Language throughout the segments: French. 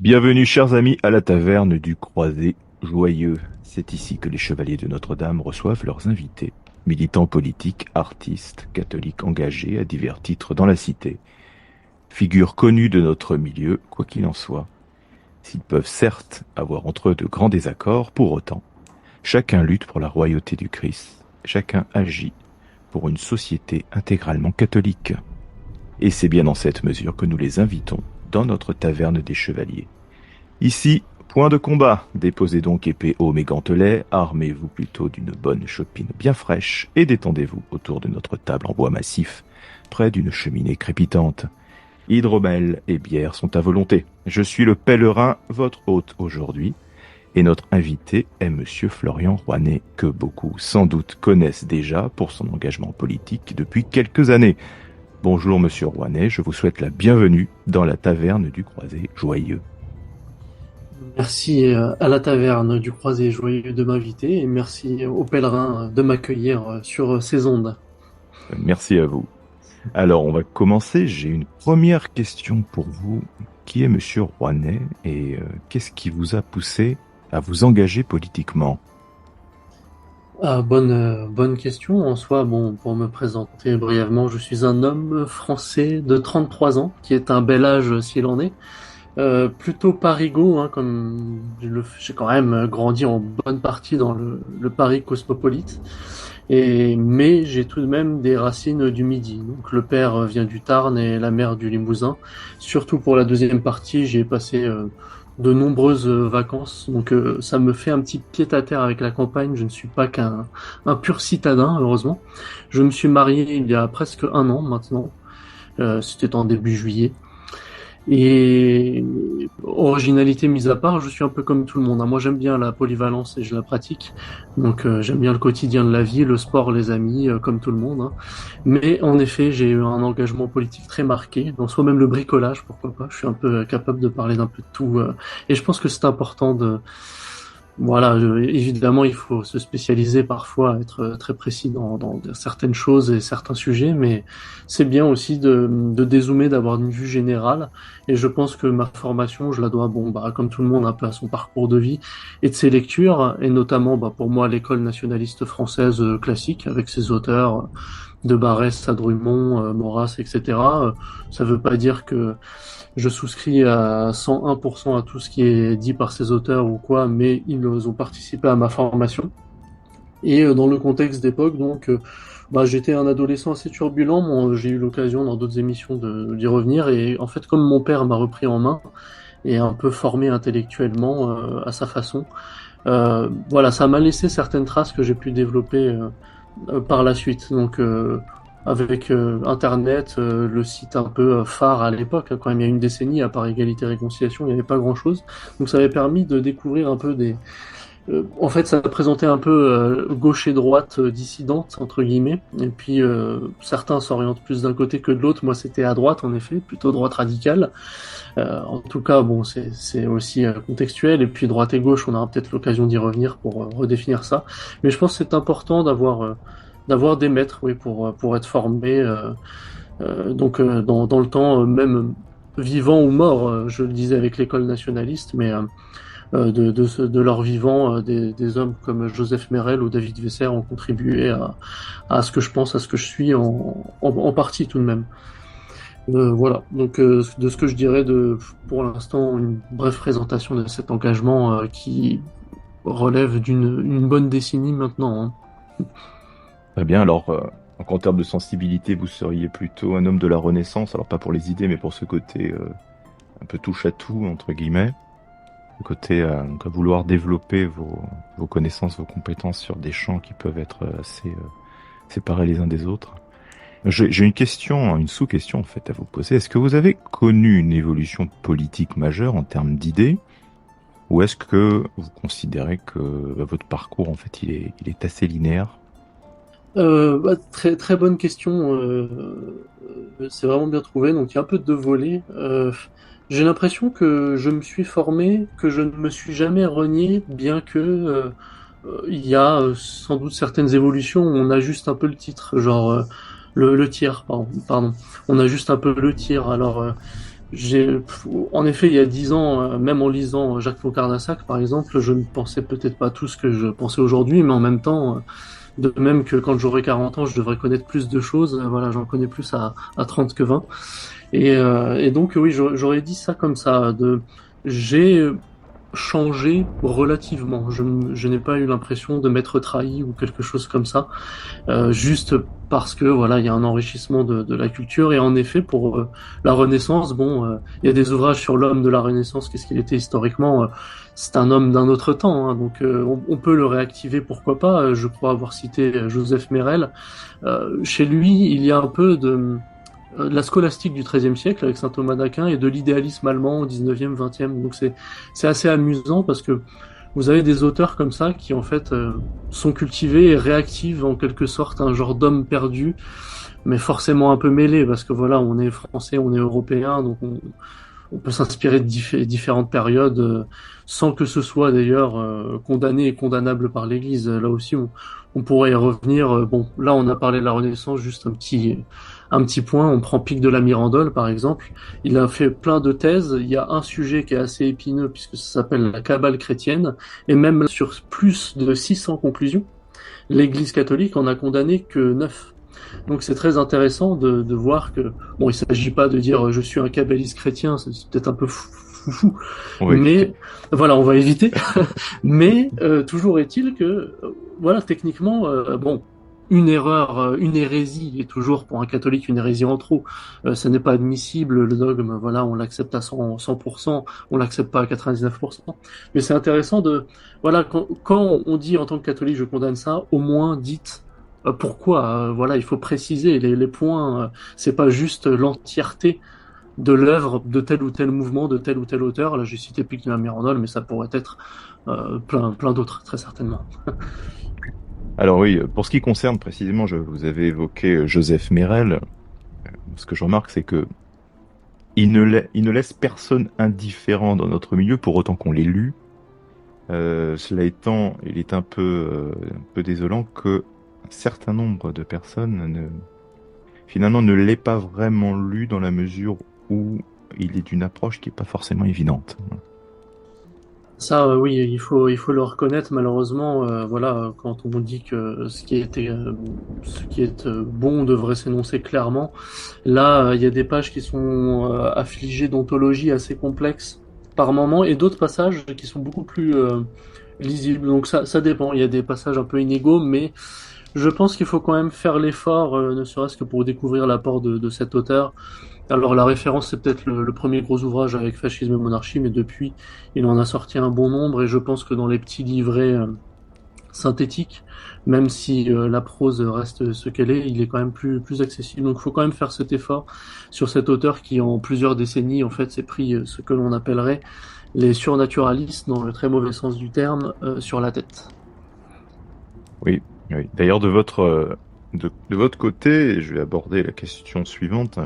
Bienvenue, chers amis, à la taverne du Croisé Joyeux. C'est ici que les chevaliers de Notre-Dame reçoivent leurs invités, militants politiques, artistes, catholiques engagés à divers titres dans la cité, figures connues de notre milieu, quoi qu'il en soit. S'ils peuvent certes avoir entre eux de grands désaccords, pour autant, chacun lutte pour la royauté du Christ, chacun agit pour une société intégralement catholique. Et c'est bien dans cette mesure que nous les invitons dans notre taverne des chevaliers. Ici, point de combat. Déposez donc épée, aume et gantelet, armez-vous plutôt d'une bonne chopine bien fraîche et détendez-vous autour de notre table en bois massif, près d'une cheminée crépitante. Hydromel et bière sont à volonté. Je suis le pèlerin, votre hôte aujourd'hui, et notre invité est Monsieur Florian Rouanet, que beaucoup sans doute connaissent déjà pour son engagement politique depuis quelques années. Bonjour Monsieur Rouanet, je vous souhaite la bienvenue dans la taverne du Croisé Joyeux. Merci à la taverne du Croisé Joyeux de m'inviter et merci aux pèlerins de m'accueillir sur ces ondes. Merci à vous. Alors, on va commencer. J'ai une première question pour vous. Qui est Monsieur Rouanet et qu'est-ce qui vous a poussé à vous engager politiquement? Bonne question. En soi, bon, pour me présenter brièvement, je suis un homme français de 33 ans, qui est un bel âge s'il en est. Plutôt parigo, hein, comme j'ai quand même grandi en bonne partie dans le Paris cosmopolite. Mais j'ai tout de même des racines du Midi. Donc le père vient du Tarn et la mère du Limousin. Surtout pour la deuxième partie, j'ai passé de nombreuses vacances. Donc ça me fait un petit pied-à-terre avec la campagne. Je ne suis pas qu'un pur citadin, heureusement. Je me suis marié il y a presque un an maintenant. C'était en début juillet. Et originalité mise à part, je suis un peu comme tout le monde, hein. Moi, j'aime bien la polyvalence et je la pratique. Donc, j'aime bien le quotidien de la vie, le sport, les amis, comme tout le monde, hein. Mais en effet, j'ai eu un engagement politique très marqué, dans soit même le bricolage, pourquoi pas. Je suis un peu capable de parler d'un peu de tout. Et je pense que c'est important de, voilà, évidemment, il faut se spécialiser parfois, être très précis dans certaines choses et certains sujets, mais c'est bien aussi de dézoomer, d'avoir une vue générale. Et je pense que ma formation, je la dois, bon, bah, comme tout le monde, un peu à son parcours de vie et de ses lectures, et notamment, bah, pour moi, l'école nationaliste française classique, avec ses auteurs de Barrès à Drummond, Maurras, etc. Ça veut pas dire que je souscris à 101% à tout ce qui est dit par ces auteurs ou quoi, mais ils ont participé à ma formation. Et dans le contexte d'époque, donc, bah, j'étais un adolescent assez turbulent. Bon, j'ai eu l'occasion dans d'autres émissions d'y revenir. Et en fait, comme mon père m'a repris en main et un peu formé intellectuellement à sa façon, voilà, ça m'a laissé certaines traces que j'ai pu développer par la suite. Donc, avec Internet, le site un peu phare à l'époque, hein, quand même il y a une décennie, à part Égalité et Réconciliation, il n'y avait pas grand-chose. Donc ça avait permis de découvrir un peu des... en fait, ça présentait un peu gauche et droite dissidente, entre guillemets. Et puis, certains s'orientent plus d'un côté que de l'autre. Moi, c'était à droite, en effet, plutôt droite radicale. En tout cas, bon, c'est aussi contextuel. Et puis, droite et gauche, on aura peut-être l'occasion d'y revenir pour redéfinir ça. Mais je pense que c'est important d'avoir des maîtres, oui, pour être formé. Donc, dans le temps, même vivant ou mort, je le disais avec l'école nationaliste, mais de leur vivant, des hommes comme Joseph Merel ou David Vesser ont contribué à ce que je pense, à ce que je suis en partie tout de même. Voilà, donc de ce que je dirais pour l'instant, une brève présentation de cet engagement qui relève d'une une bonne décennie maintenant, hein. Très bien, alors en termes de sensibilité, vous seriez plutôt un homme de la Renaissance, alors pas pour les idées, mais pour ce côté un peu touche à tout, entre guillemets, le côté donc, à vouloir développer vos connaissances, vos compétences sur des champs qui peuvent être assez séparés les uns des autres. J'ai une question, une sous-question en fait à vous poser. Est-ce que vous avez connu une évolution politique majeure en termes d'idées, ou est-ce que vous considérez que votre parcours en fait il est assez linéaire? Bah, très très bonne question. C'est vraiment bien trouvé. Donc il y a un peu de deux volets. J'ai l'impression que je me suis formé, que je ne me suis jamais renié, bien que il y a sans doute certaines évolutions où on ajuste un peu le titre, genre le tir, pardon. On ajuste un peu le tir. Alors En effet, il y a 10 ans, même en lisant Jacques Foccart-Nassac, par exemple, je ne pensais peut-être pas tout ce que je pensais aujourd'hui, mais en même temps, de même que quand j'aurai 40 ans, je devrais connaître plus de choses. Voilà, j'en connais plus à 30 que 20. Et donc, oui, j'aurais dit ça comme ça. J'ai changé relativement. Je n'ai pas eu l'impression de m'être trahi ou quelque chose comme ça. Juste parce que voilà, il y a un enrichissement de la culture. Et en effet, pour la Renaissance, bon, il y a des ouvrages sur l'homme de la Renaissance, qu'est-ce qu'il était historiquement. C'est un homme d'un autre temps, hein, donc on peut le réactiver, pourquoi pas. Je crois avoir cité Joseph Merel. Chez lui, il y a un peu de la scolastique du XIIIe siècle avec saint Thomas d'Aquin et de l'idéalisme allemand au XIXe, XXe. Donc c'est assez amusant parce que vous avez des auteurs comme ça qui en fait sont cultivés et réactivent en quelque sorte un genre d'homme perdu, mais forcément un peu mêlé parce que voilà, on est français, on est européen, donc on peut s'inspirer de différentes périodes sans que ce soit d'ailleurs condamné et condamnable par l'Église. Là aussi, on pourrait y revenir. Bon, là, on a parlé de la Renaissance, juste un petit point. On prend Pic de la Mirandole, par exemple. Il a fait plein de thèses. Il y a un sujet qui est assez épineux puisque ça s'appelle la cabale chrétienne. Et même sur plus de 600 conclusions, l'Église catholique en a condamné que 9. Donc c'est très intéressant de voir que, bon, il s'agit pas de dire je suis un kabbaliste chrétien, c'est peut-être un peu fou, Oui. mais voilà, on va éviter. Mais toujours est-il que, voilà, techniquement, bon, une erreur, une hérésie est toujours pour un catholique une hérésie en trop. Ça n'est pas admissible, le dogme, voilà, on l'accepte à 100%, on l'accepte pas à 99%. Mais c'est intéressant voilà, quand on dit en tant que catholique je condamne ça, au moins dites pourquoi. Voilà, il faut préciser les points. C'est pas juste l'entièreté de l'œuvre de tel ou tel mouvement, de tel ou tel auteur. Là, j'ai cité Pic de la Mirandole, mais ça pourrait être plein d'autres, très certainement. Alors oui, pour ce qui concerne précisément, vous avez évoqué Joseph Merel. Ce que je remarque, c'est que il ne laisse personne indifférent dans notre milieu pour autant qu'on l'ait lu. Cela étant, il est un peu désolant que un certain nombre de personnes finalement ne l'aient pas vraiment lu dans la mesure où il est d'une approche qui est pas forcément évidente. Ça, oui, il faut le reconnaître. Malheureusement, voilà, quand on dit que ce qui est bon devrait s'énoncer clairement, là, il y a des pages qui sont affligées d'ontologie assez complexes par moment, et d'autres passages qui sont beaucoup plus lisibles. Donc ça dépend. Il y a des passages un peu inégaux, mais je pense qu'il faut quand même faire l'effort, ne serait-ce que pour découvrir l'apport de cet auteur. Alors la référence, c'est peut-être le premier gros ouvrage avec Fascisme et Monarchie, mais depuis, il en a sorti un bon nombre, et je pense que dans les petits livrets synthétiques, même si la prose reste ce qu'elle est, il est quand même plus accessible. Donc il faut quand même faire cet effort sur cet auteur qui, en plusieurs décennies, en fait, s'est pris ce que l'on appellerait les surnaturalistes, dans le très mauvais sens du terme, sur la tête. Oui, oui. D'ailleurs, de votre côté, je vais aborder la question suivante.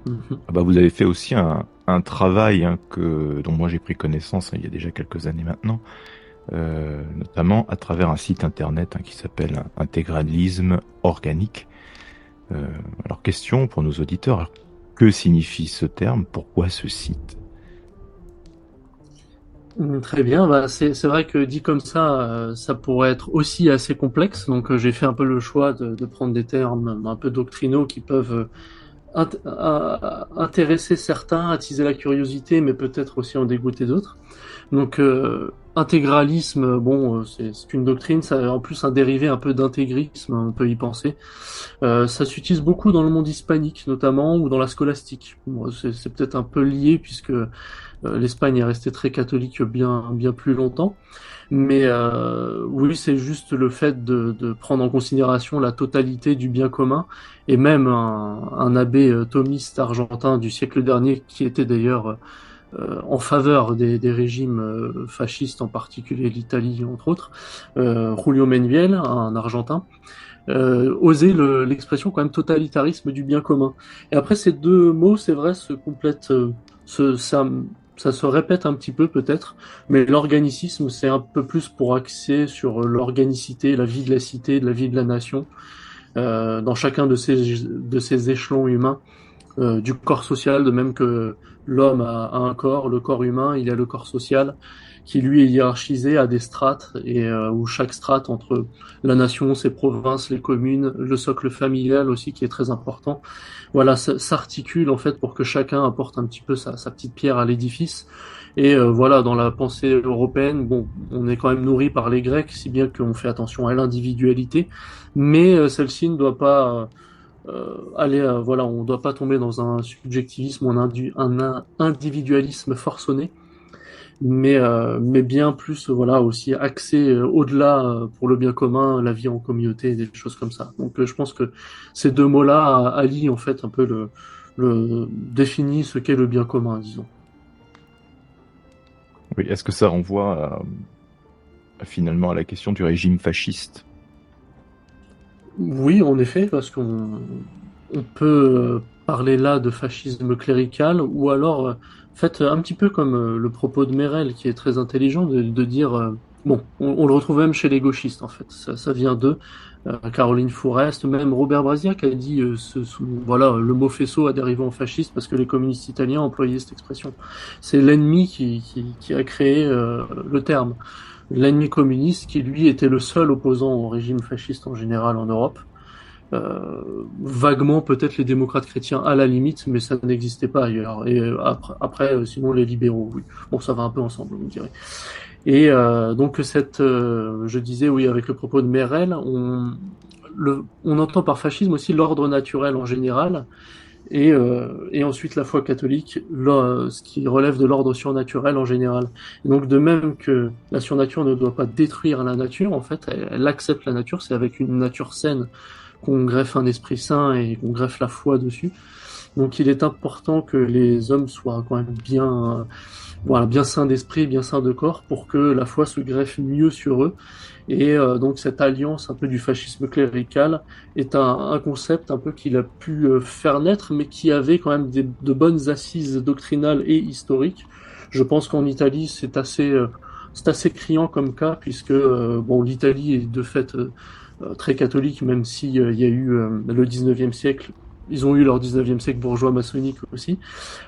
Mhm. Ah bah, vous avez fait aussi un travail hein, dont moi j'ai pris connaissance hein, il y a déjà quelques années maintenant, notamment à travers un site internet hein, qui s'appelle Intégralisme Organique. Euh, alors question pour nos auditeurs, que signifie ce terme? Pourquoi ce site? Très bien, bah c'est vrai que dit comme ça pourrait être aussi assez complexe. Donc j'ai fait un peu le choix de prendre des termes un peu doctrinaux qui peuvent intéresser certains, attiser la curiosité, mais peut-être aussi en dégoûter d'autres. Donc intégralisme, bon, c'est une doctrine, ça en plus un dérivé un peu d'intégrisme, on peut y penser. Ça s'utilise beaucoup dans le monde hispanique notamment ou dans la scolastique. Bon, c'est peut-être un peu lié puisque l'Espagne est restée très catholique bien plus longtemps. Mais oui, c'est juste le fait de prendre en considération la totalité du bien commun. Et même un abbé thomiste argentin du siècle dernier, qui était d'ailleurs en faveur des régimes fascistes, en particulier l'Italie, entre autres, Julio Menviel, un Argentin, osait l'expression quand même totalitarisme du bien commun. Et après, ces deux mots, c'est vrai, se complètent, ça se répète un petit peu peut-être, mais l'organicisme, c'est un peu plus pour axer sur l'organicité, la vie de la cité, de la vie de la nation, dans chacun de ces échelons humains. du corps social, de même que l'homme a un corps, le corps humain, il a le corps social, qui lui est hiérarchisé à des strates, et où chaque strate entre la nation, ses provinces, les communes, le socle familial aussi qui est très important, voilà, s'articule en fait pour que chacun apporte un petit peu sa petite pierre à l'édifice. Et voilà, dans la pensée européenne, bon, on est quand même nourri par les Grecs, si bien qu'on fait attention à l'individualité, mais celle-ci ne doit pas aller, voilà, on ne doit pas tomber dans un subjectivisme ou un individualisme forcené, mais bien plus, voilà, aussi axé au-delà pour le bien commun, la vie en communauté, des choses comme ça. Donc, je pense que ces deux mots-là allient en fait un peu définissent ce qu'est le bien commun, disons. Oui, est-ce que ça renvoie finalement à la question du régime fasciste? Oui, en effet, parce qu'on peut parler là de fascisme clérical, ou alors, faites un petit peu comme le propos de Merel, qui est très intelligent, de dire, bon, on le retrouve même chez les gauchistes, en fait, ça vient d'eux, Caroline Fourest, même Robert Brasiac a dit, voilà, le mot faisceau a dérivé en fasciste parce que les communistes italiens employaient cette expression. C'est l'ennemi qui a créé le terme. L'ennemi communiste, qui lui était le seul opposant au régime fasciste en général en Europe. Vaguement peut-être les démocrates chrétiens à la limite, mais ça n'existait pas ailleurs. Et sinon les libéraux, oui. Bon, ça va un peu ensemble, vous me direz. Et donc je disais, oui, avec le propos de Merel, on entend par fascisme aussi l'ordre naturel en général, et ensuite la foi catholique, ce qui relève de l'ordre surnaturel en général. Et donc de même que la surnature ne doit pas détruire la nature, en fait, elle accepte la nature, c'est avec une nature saine qu'on greffe un esprit saint et qu'on greffe la foi dessus. Donc il est important que les hommes soient quand même bien, voilà, bien sains d'esprit, bien sains de corps, pour que la foi se greffe mieux sur eux. Et donc cette alliance un peu du fascisme clérical est un concept un peu qu'il a pu faire naître, mais qui avait quand même de bonnes assises doctrinales et historiques. Je pense qu'en Italie, c'est assez criant comme cas, puisque bon, l'Italie est de fait très catholique, même si il y a eu le 19e siècle. Ils ont eu leur 19e siècle bourgeois maçonnique aussi,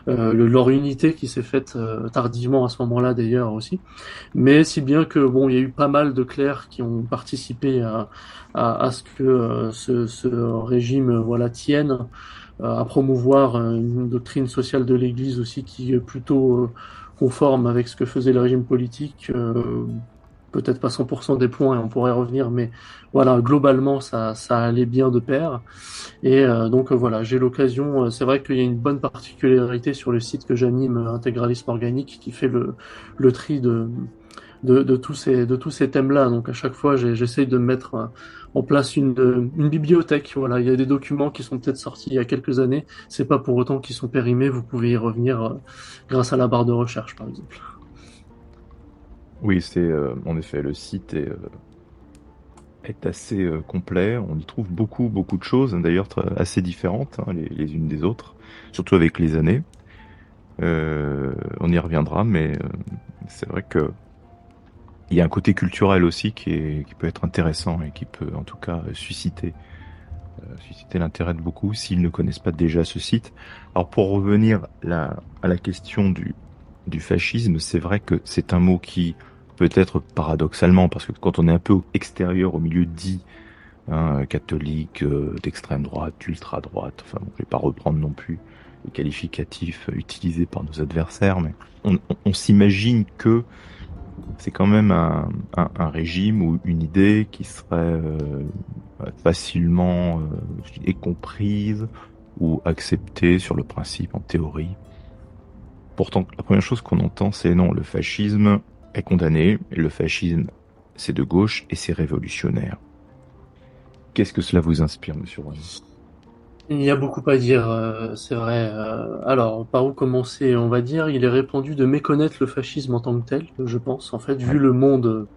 leur unité qui s'est faite tardivement à ce moment-là d'ailleurs aussi. Mais si bien que bon, il y a eu pas mal de clercs qui ont participé à ce que ce régime voilà tienne, à promouvoir une doctrine sociale de l'Église aussi qui est plutôt conforme avec ce que faisait le régime politique. Peut-être pas 100% des points et on pourrait revenir, mais voilà, globalement ça allait bien de pair. Et donc voilà, j'ai l'occasion, c'est vrai qu'il y a une bonne particularité sur le site que j'anime, Intégralisme Organique, qui fait le tri de tous ces thèmes-là. Donc à chaque fois, j'essaye de mettre en place une bibliothèque. Voilà, il y a des documents qui sont peut-être sortis il y a quelques années. C'est pas pour autant qu'ils sont périmés. Vous pouvez y revenir grâce à la barre de recherche, par exemple. Oui, c'est en effet, le site est assez complet. On y trouve beaucoup, beaucoup de choses, d'ailleurs assez différentes, hein, les unes des autres, surtout avec les années. On y reviendra, mais c'est vrai que il y a un côté culturel aussi qui peut être intéressant et qui peut en tout cas susciter l'intérêt de beaucoup s'ils ne connaissent pas déjà ce site. Alors pour revenir à la question du fascisme, c'est vrai que c'est un mot qui peut-être paradoxalement, parce que quand on est un peu extérieur au milieu dit hein, catholique, d'extrême droite, ultra droite, enfin bon, je vais pas reprendre non plus les qualificatifs utilisés par nos adversaires, mais on s'imagine que c'est quand même un régime ou une idée qui serait facilement comprise ou acceptée sur le principe en théorie. Pourtant, la première chose qu'on entend, c'est non, le fascisme est condamné, et le fascisme, c'est de gauche et c'est révolutionnaire. Qu'est-ce que cela vous inspire, monsieur Roy? Il y a beaucoup à dire, c'est vrai. Alors, par où commencer? On va dire, il est répandu de méconnaître le fascisme en tant que tel, je pense, en fait, vu Ouais. le monde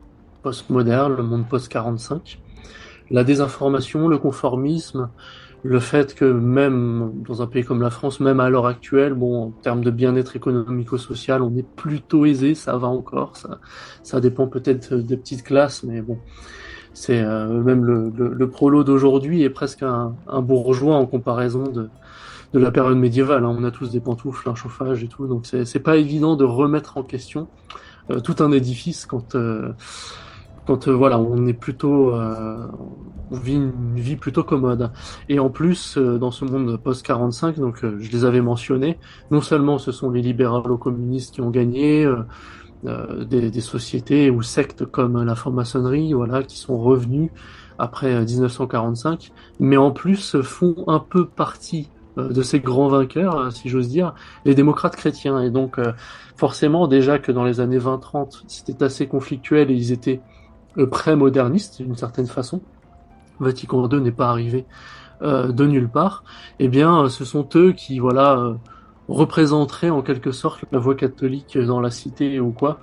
post-moderne, le monde post-45. La désinformation, le conformisme, le fait que même dans un pays comme la France, même à l'heure actuelle, bon, en termes de bien-être économico-social, on est plutôt aisé, ça va encore, ça dépend peut-être des petites classes, mais bon, c'est même le prolo d'aujourd'hui est presque un bourgeois en comparaison de la période médiévale, hein. On a tous des pantoufles, un chauffage et tout, donc c'est pas évident de remettre en question tout un édifice quand voilà, on est plutôt, on vit une vie plutôt commode. Et en plus, dans ce monde post-45, donc je les avais mentionnés, non seulement ce sont les libéralo-communistes qui ont gagné, des sociétés ou sectes comme la franc-maçonnerie, voilà, qui sont revenus après 1945, mais en plus font un peu partie de ces grands vainqueurs, si j'ose dire, les démocrates chrétiens. Et donc, forcément, déjà que dans les années 20-30, c'était assez conflictuel et ils étaient pré-modernistes d'une certaine façon. Vatican II n'est pas arrivé de nulle part. Eh bien, ce sont eux qui, voilà, représenteraient en quelque sorte la voie catholique dans la cité ou quoi,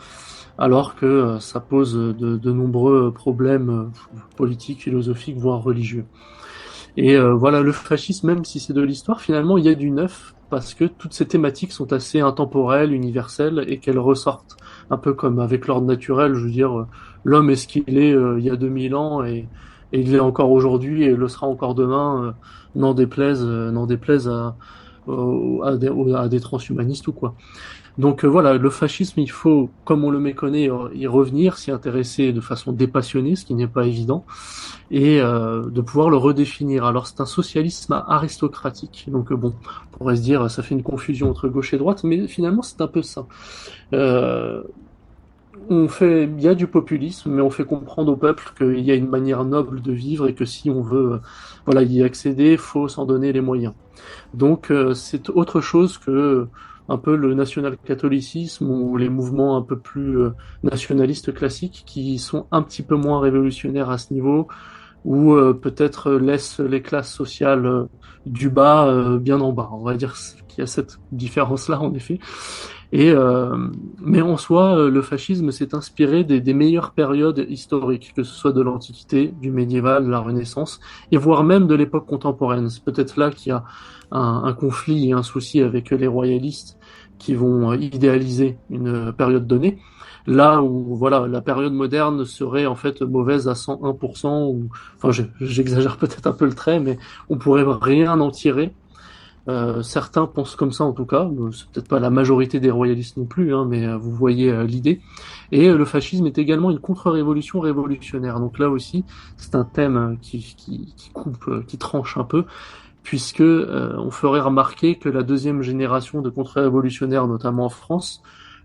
alors que ça pose de nombreux problèmes politiques, philosophiques, voire religieux. Et voilà, le fascisme, même si c'est de l'histoire, finalement, il y a du neuf, parce que toutes ces thématiques sont assez intemporelles, universelles, et qu'elles ressortent. Un peu comme avec l'ordre naturel, je veux dire, l'homme est ce qu'il est il y a 2000 ans, et il l'est encore aujourd'hui, et le sera encore demain, n'en déplaise à des transhumanistes ou quoi. Donc voilà, le fascisme, il faut, comme on le méconnaît, y revenir, s'y intéresser de façon dépassionnée, ce qui n'est pas évident, et de pouvoir le redéfinir. Alors c'est un socialisme aristocratique, donc bon, on pourrait se dire, ça fait une confusion entre gauche et droite, mais finalement c'est un peu ça. Euh, il y a du populisme, mais on fait comprendre au peuple qu'il y a une manière noble de vivre et que si on veut, voilà, y accéder, faut s'en donner les moyens. Donc c'est autre chose que un peu le national-catholicisme ou les mouvements un peu plus nationalistes classiques qui sont un petit peu moins révolutionnaires à ce niveau ou peut-être laissent les classes sociales du bas bien en bas. On va dire qu'il y a cette différence-là en effet. Et mais en soi, le fascisme s'est inspiré des meilleures périodes historiques, que ce soit de l'Antiquité, du médiéval, de la Renaissance, et voire même de l'époque contemporaine. C'est peut-être là qu'il y a un conflit et un souci avec les royalistes qui vont idéaliser une période donnée. Là où voilà, la période moderne serait en fait mauvaise à 101%, ou enfin j'exagère peut-être un peu le trait, mais on pourrait rien en tirer. Certains pensent comme ça en tout cas, c'est peut-être pas la majorité des royalistes non plus, hein, mais vous voyez l'idée. Et le fascisme est également une contre-révolution révolutionnaire. Donc là aussi, c'est un thème qui coupe, qui tranche un peu, puisque on ferait remarquer que la deuxième génération de contre-révolutionnaires, notamment en France,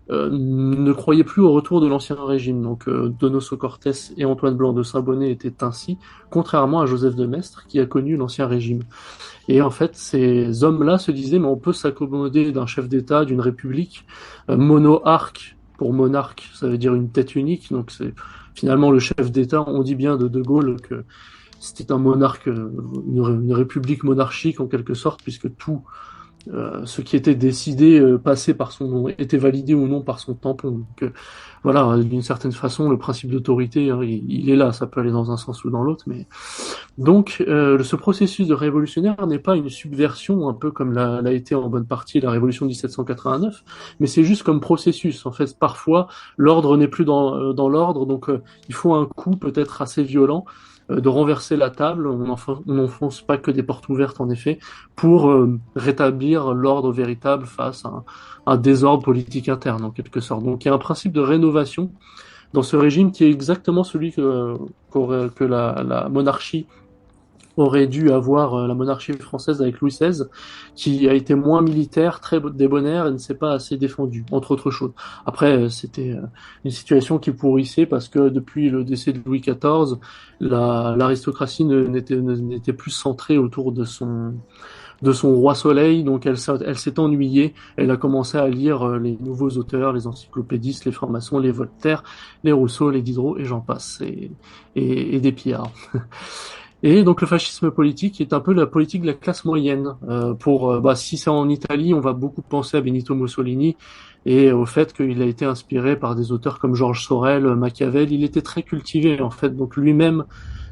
ne croyaient plus au retour de l'ancien régime. Donc Donoso Cortés et Antoine Blanc de Saint-Bonnet étaient ainsi, contrairement à Joseph de Maistre qui a connu l'ancien régime. Et en fait, ces hommes-là se disaient, mais on peut s'accommoder d'un chef d'État, d'une république, monoarque, pour monarque, ça veut dire une tête unique, donc c'est finalement le chef d'État, on dit bien de Gaulle que c'était un monarque, une république monarchique en quelque sorte, puisque tout ce qui était décidé passait par son nom, était validé ou non par son tampon. Donc voilà, d'une certaine façon, le principe d'autorité, hein, il est là, ça peut aller dans un sens ou dans l'autre, mais donc ce processus de révolutionnaire n'est pas une subversion, un peu comme l'a été en bonne partie la révolution de 1789, mais c'est juste comme processus. En fait, parfois, l'ordre n'est plus dans l'ordre, donc il faut un coup peut-être assez violent de renverser la table, on n'enfonce pas que des portes ouvertes en effet, pour rétablir l'ordre véritable face à un désordre politique interne en quelque sorte. Donc il y a un principe de rénovation dans ce régime qui est exactement celui que la monarchie aurait dû avoir, la monarchie française avec Louis XVI, qui a été moins militaire, très débonnaire et ne s'est pas assez défendu, entre autres choses. Après, c'était une situation qui pourrissait parce que depuis le décès de Louis XIV, l'aristocratie n'était plus centrée autour de son roi soleil, donc elle s'est ennuyée, elle a commencé à lire les nouveaux auteurs, les encyclopédistes, les francs-maçons, les Voltaire, les Rousseau, les Diderot, et j'en passe, et des pillards. Et donc le fascisme politique est un peu la politique de la classe moyenne. Si c'est en Italie, on va beaucoup penser à Benito Mussolini et au fait qu'il a été inspiré par des auteurs comme Georges Sorel, Machiavel. Il était très cultivé en fait, donc lui-même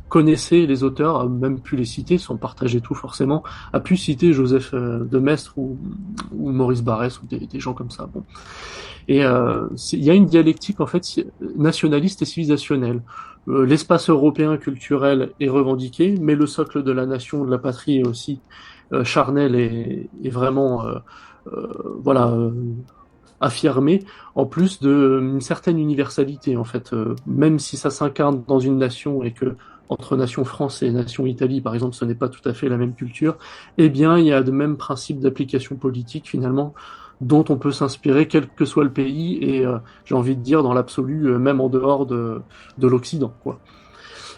connaissait les auteurs, a même pu les citer, sans partager tout forcément, a pu citer Joseph de Maistre ou Maurice Barrès ou des gens comme ça. Bon. Et il y a une dialectique en fait nationaliste et civilisationnelle. L'espace européen culturel est revendiqué, mais le socle de la nation, de la patrie est aussi charnel est vraiment voilà affirmé, en plus d'une certaine universalité en fait. Même si ça s'incarne dans une nation et que entre nation France et nation Italie, par exemple, ce n'est pas tout à fait la même culture, eh bien, il y a de mêmes principes d'application politique finalement dont on peut s'inspirer quel que soit le pays et j'ai envie de dire dans l'absolu, même en dehors de l'Occident, quoi.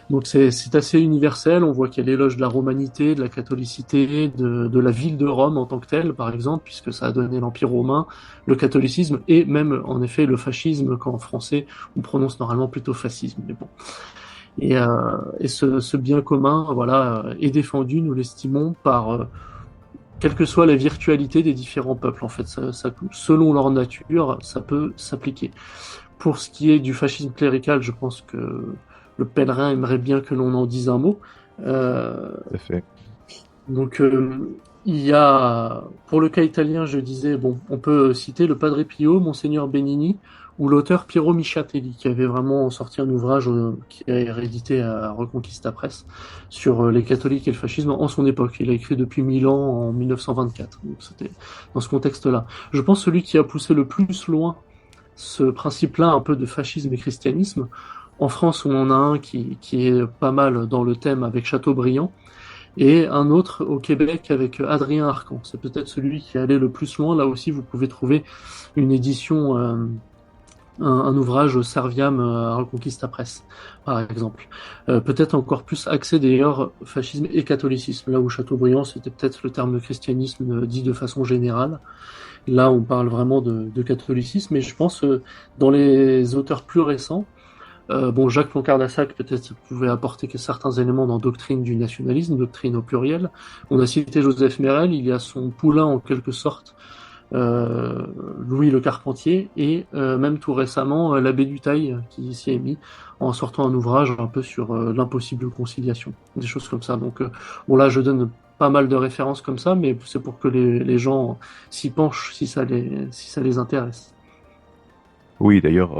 Donc c'est assez universel, on voit qu'il y a l'éloge de la romanité, de la catholicité, de la ville de Rome en tant que telle, par exemple, puisque ça a donné l'Empire romain, le catholicisme et même en effet le fascisme, quand en français on prononce normalement plutôt fascisme. Mais bon. Et ce bien commun, voilà, est défendu, nous l'estimons, par quelle que soit la virtualité des différents peuples. En fait, selon leur nature, ça peut s'appliquer. Pour ce qui est du fascisme clérical, je pense que le pèlerin aimerait bien que l'on en dise un mot. Tout à fait. Donc, il y a, pour le cas italien, je disais, bon, on peut citer le Padre Pio, Monseigneur Benigni, ou l'auteur Piero Michatelli, qui avait vraiment sorti un ouvrage qui a été réédité à Reconquista Press sur les catholiques et le fascisme en son époque. Il a écrit depuis Milan en 1924. Donc, c'était dans ce contexte-là. Je pense que celui qui a poussé le plus loin ce principe-là, un peu de fascisme et christianisme. En France, on en a un qui est pas mal dans le thème avec Chateaubriand, et un autre au Québec avec Adrien Arcan. C'est peut-être celui qui est allé le plus loin. Là aussi, vous pouvez trouver une édition, un ouvrage Serviam à Reconquista Press, par exemple. Peut-être encore plus axé d'ailleurs fascisme et catholicisme, là où Chateaubriand, c'était peut-être le terme de christianisme dit de façon générale. Là, on parle vraiment de catholicisme, mais je pense dans les auteurs plus récents, bon, Jacques Foncart-Dassac peut-être pouvait apporter que certains éléments dans Doctrine du nationalisme, Doctrine au pluriel. On a cité Joseph Merel, il y a son poulain en quelque sorte, Louis Le Carpentier, et même tout récemment l'abbé Dutail qui s'y est mis en sortant un ouvrage un peu sur l'impossible conciliation, des choses comme ça. Donc bon, là je donne pas mal de références comme ça, mais c'est pour que les gens s'y penchent si ça les intéresse. Oui, d'ailleurs,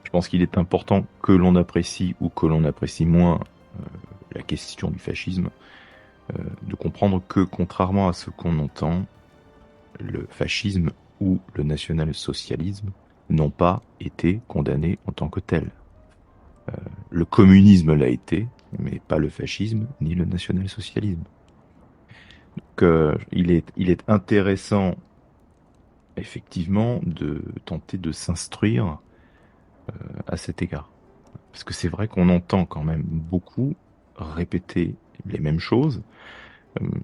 je pense qu'il est important que l'on apprécie ou que l'on apprécie moins la question du fascisme, de comprendre que contrairement à ce qu'on entend, le fascisme ou le national-socialisme n'ont pas été condamnés en tant que tels. Le communisme l'a été, mais pas le fascisme ni le national-socialisme. Donc, il est intéressant, effectivement, de tenter de s'instruire à cet égard. Parce que c'est vrai qu'on entend quand même beaucoup répéter les mêmes choses.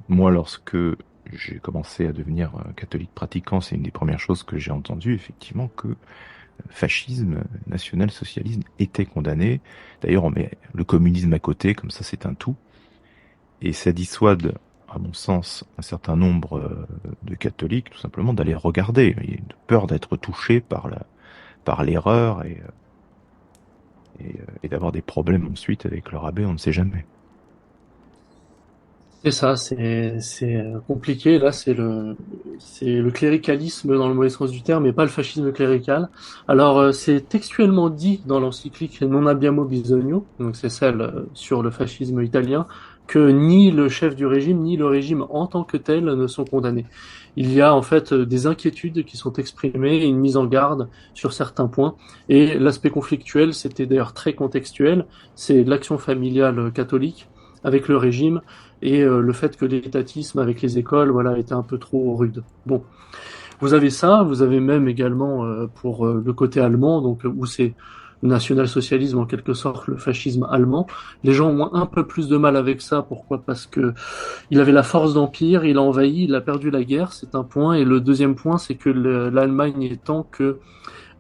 Moi, lorsque j'ai commencé à devenir catholique pratiquant, c'est une des premières choses que j'ai entendues, effectivement, que fascisme, national-socialisme étaient condamnés. D'ailleurs, on met le communisme à côté, comme ça c'est un tout. Et ça dissuade, à mon sens, un certain nombre de catholiques, tout simplement, d'aller regarder. Il y a une peur d'être touché par l'erreur et d'avoir des problèmes ensuite avec leur abbé, on ne sait jamais. C'est ça, c'est compliqué. Là, c'est le cléricalisme dans le mauvais sens du terme, mais pas le fascisme clérical. Alors, c'est textuellement dit dans l'encyclique Non abbiamo bisogno, donc c'est celle sur le fascisme italien, que ni le chef du régime ni le régime en tant que tel ne sont condamnés. Il y a en fait des inquiétudes qui sont exprimées et une mise en garde sur certains points. Et l'aspect conflictuel, c'était d'ailleurs très contextuel. C'est l'action familiale catholique avec le régime et le fait que l'étatisme avec les écoles, voilà, était un peu trop rude. Bon, vous avez ça, vous avez même également pour le côté allemand, donc où c'est le national-socialisme en quelque sorte, le fascisme allemand. Les gens ont un peu plus de mal avec ça. Pourquoi? Parce que il avait la force d'empire, il a envahi, il a perdu la guerre, c'est un point. Et le deuxième point, c'est que l'Allemagne étant que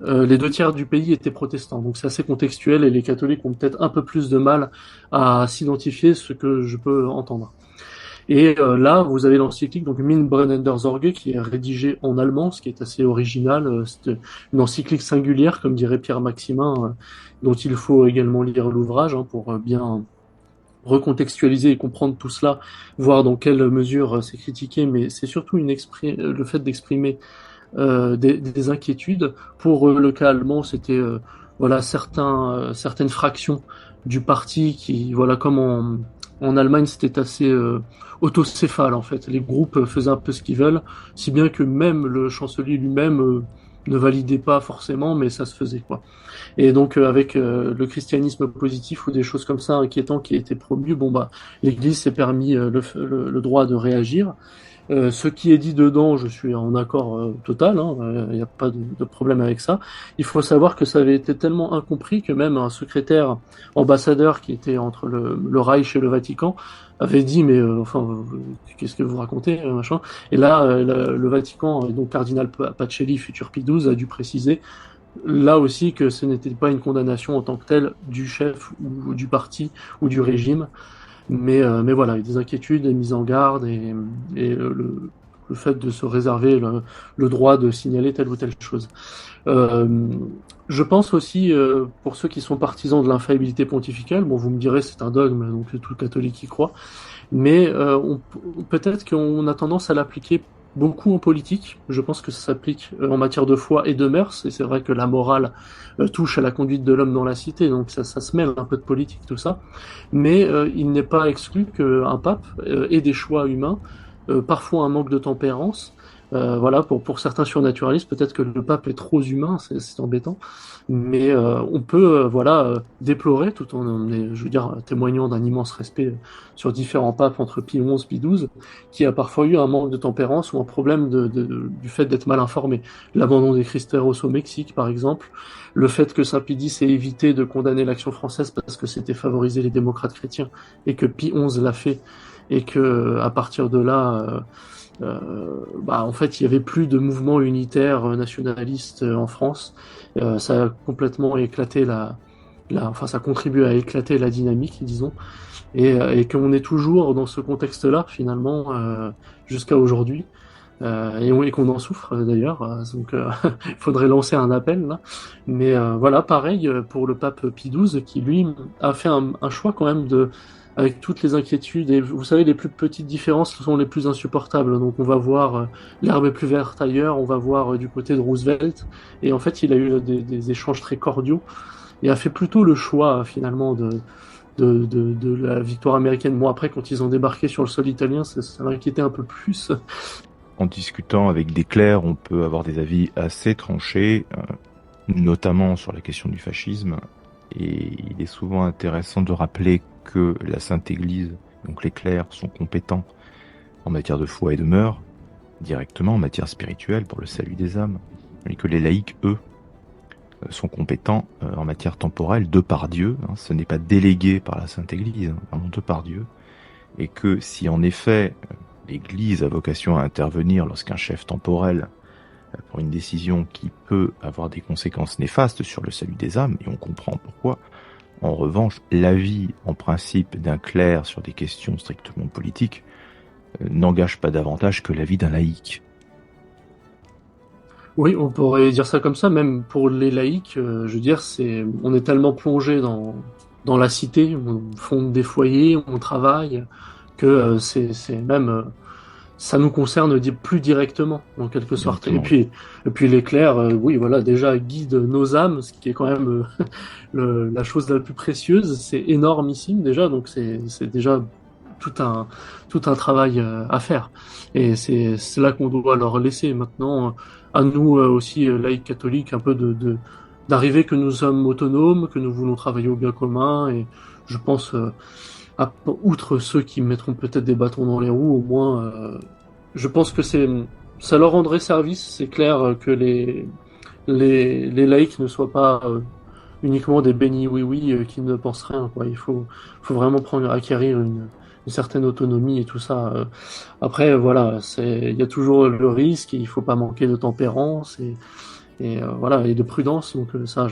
les deux tiers du pays étaient protestants. Donc c'est assez contextuel et les catholiques ont peut-être un peu plus de mal à s'identifier, ce que je peux entendre. Et là, vous avez l'encyclique, donc Min Brennender Sorge, qui est rédigée en allemand, ce qui est assez original. C'est une encyclique singulière, comme dirait Pierre Maximin, dont il faut également lire l'ouvrage pour bien recontextualiser et comprendre tout cela, voir dans quelle mesure c'est critiqué, mais c'est surtout le fait d'exprimer des inquiétudes. Pour le cas allemand, c'était voilà certaines fractions du parti qui, voilà, comme En Allemagne, c'était assez autocéphale en fait. Les groupes faisaient un peu ce qu'ils veulent, si bien que même le chancelier lui-même ne validait pas forcément, mais ça se faisait quoi. Et donc avec le christianisme positif ou des choses comme ça inquiétantes qui étaient promues, bon bah l'Église s'est permis le droit de réagir. Ce qui est dit dedans, je suis en accord total, il n'y a pas de problème avec ça. Il faut savoir que ça avait été tellement incompris que même un secrétaire ambassadeur qui était entre le Reich et le Vatican avait dit mais enfin qu'est-ce que vous racontez machin. Et là le Vatican et donc cardinal Pacelli futur Pie XII a dû préciser là aussi que ce n'était pas une condamnation en tant que telle du chef ou du parti ou du régime, mais voilà, il y a des inquiétudes, des mises en garde et le fait de se réserver le droit de signaler telle ou telle chose. Euh, je pense aussi, pour ceux qui sont partisans de l'infaillibilité pontificale, bon, vous me direz c'est un dogme, donc tout catholique y croit, mais peut-être qu'on a tendance à l'appliquer beaucoup en politique. Je pense que ça s'applique en matière de foi et de mœurs, et c'est vrai que la morale touche à la conduite de l'homme dans la cité, donc ça se mêle un peu de politique, tout ça. Mais il n'est pas exclu qu'un pape ait des choix humains, parfois un manque de tempérance. Voilà, pour certains surnaturalistes, peut-être que le pape est trop humain, c'est embêtant, mais on peut voilà déplorer tout en je veux dire témoignant d'un immense respect sur différents papes entre Pie XI, Pie XII, qui a parfois eu un manque de tempérance ou un problème du fait d'être mal informé. L'abandon des Cristeros au Mexique, par exemple, le fait que Saint Pie X ait évité de condamner l'action française parce que c'était favoriser les démocrates chrétiens et que Pie XI l'a fait et que à partir de là bah, en fait, il y avait plus de mouvement unitaire nationaliste en France. Ça a complètement éclaté enfin, ça contribue à éclater la dynamique, disons, et qu'on est toujours dans ce contexte-là finalement jusqu'à aujourd'hui. Et qu'on en souffre d'ailleurs, donc il faudrait lancer un appel là. Mais voilà, pareil pour le pape Pie XII qui lui a fait un choix quand même avec toutes les inquiétudes et vous savez les plus petites différences sont les plus insupportables. Donc on va voir l'herbe est plus verte ailleurs, on va voir du côté de Roosevelt et en fait il a eu des échanges très cordiaux et a fait plutôt le choix finalement de la victoire américaine. Bon après quand ils ont débarqué sur le sol italien ça m'inquiétait un peu plus. En discutant avec des clercs, on peut avoir des avis assez tranchés, notamment sur la question du fascisme. Et il est souvent intéressant de rappeler que la Sainte Église, donc les clercs, sont compétents en matière de foi et de mœurs, directement en matière spirituelle pour le salut des âmes, et que les laïcs, eux, sont compétents en matière temporelle, de par Dieu. Ce n'est pas délégué par la Sainte Église, vraiment de par Dieu. Et que si en effet l'Église a vocation à intervenir lorsqu'un chef temporel prend une décision qui peut avoir des conséquences néfastes sur le salut des âmes, et on comprend pourquoi. En revanche, l'avis en principe d'un clerc sur des questions strictement politiques n'engage pas davantage que l'avis d'un laïc. Oui, on pourrait dire ça comme ça, même pour les laïcs, je veux dire, on est tellement plongé dans la cité, on fonde des foyers, on travaille, que c'est même ça nous concerne plus directement en quelque sorte. Et puis les clercs, oui voilà, déjà guident nos âmes, ce qui est quand même la chose la plus précieuse. C'est énormissime déjà, donc c'est déjà tout un tout un travail à faire. Et c'est là qu'on doit leur laisser maintenant à nous aussi laïcs catholiques un peu d'arriver que nous sommes autonomes, que nous voulons travailler au bien commun. Et je pense outre ceux qui mettront peut-être des bâtons dans les roues, au moins, je pense que ça leur rendrait service. C'est clair que les laïcs ne soient pas uniquement des bénis oui-oui qui ne pensent rien, quoi. Il faut vraiment acquérir une certaine autonomie et tout ça. Après, voilà, il y a toujours le risque, et il faut pas manquer de tempérance et voilà et de prudence. Donc ça,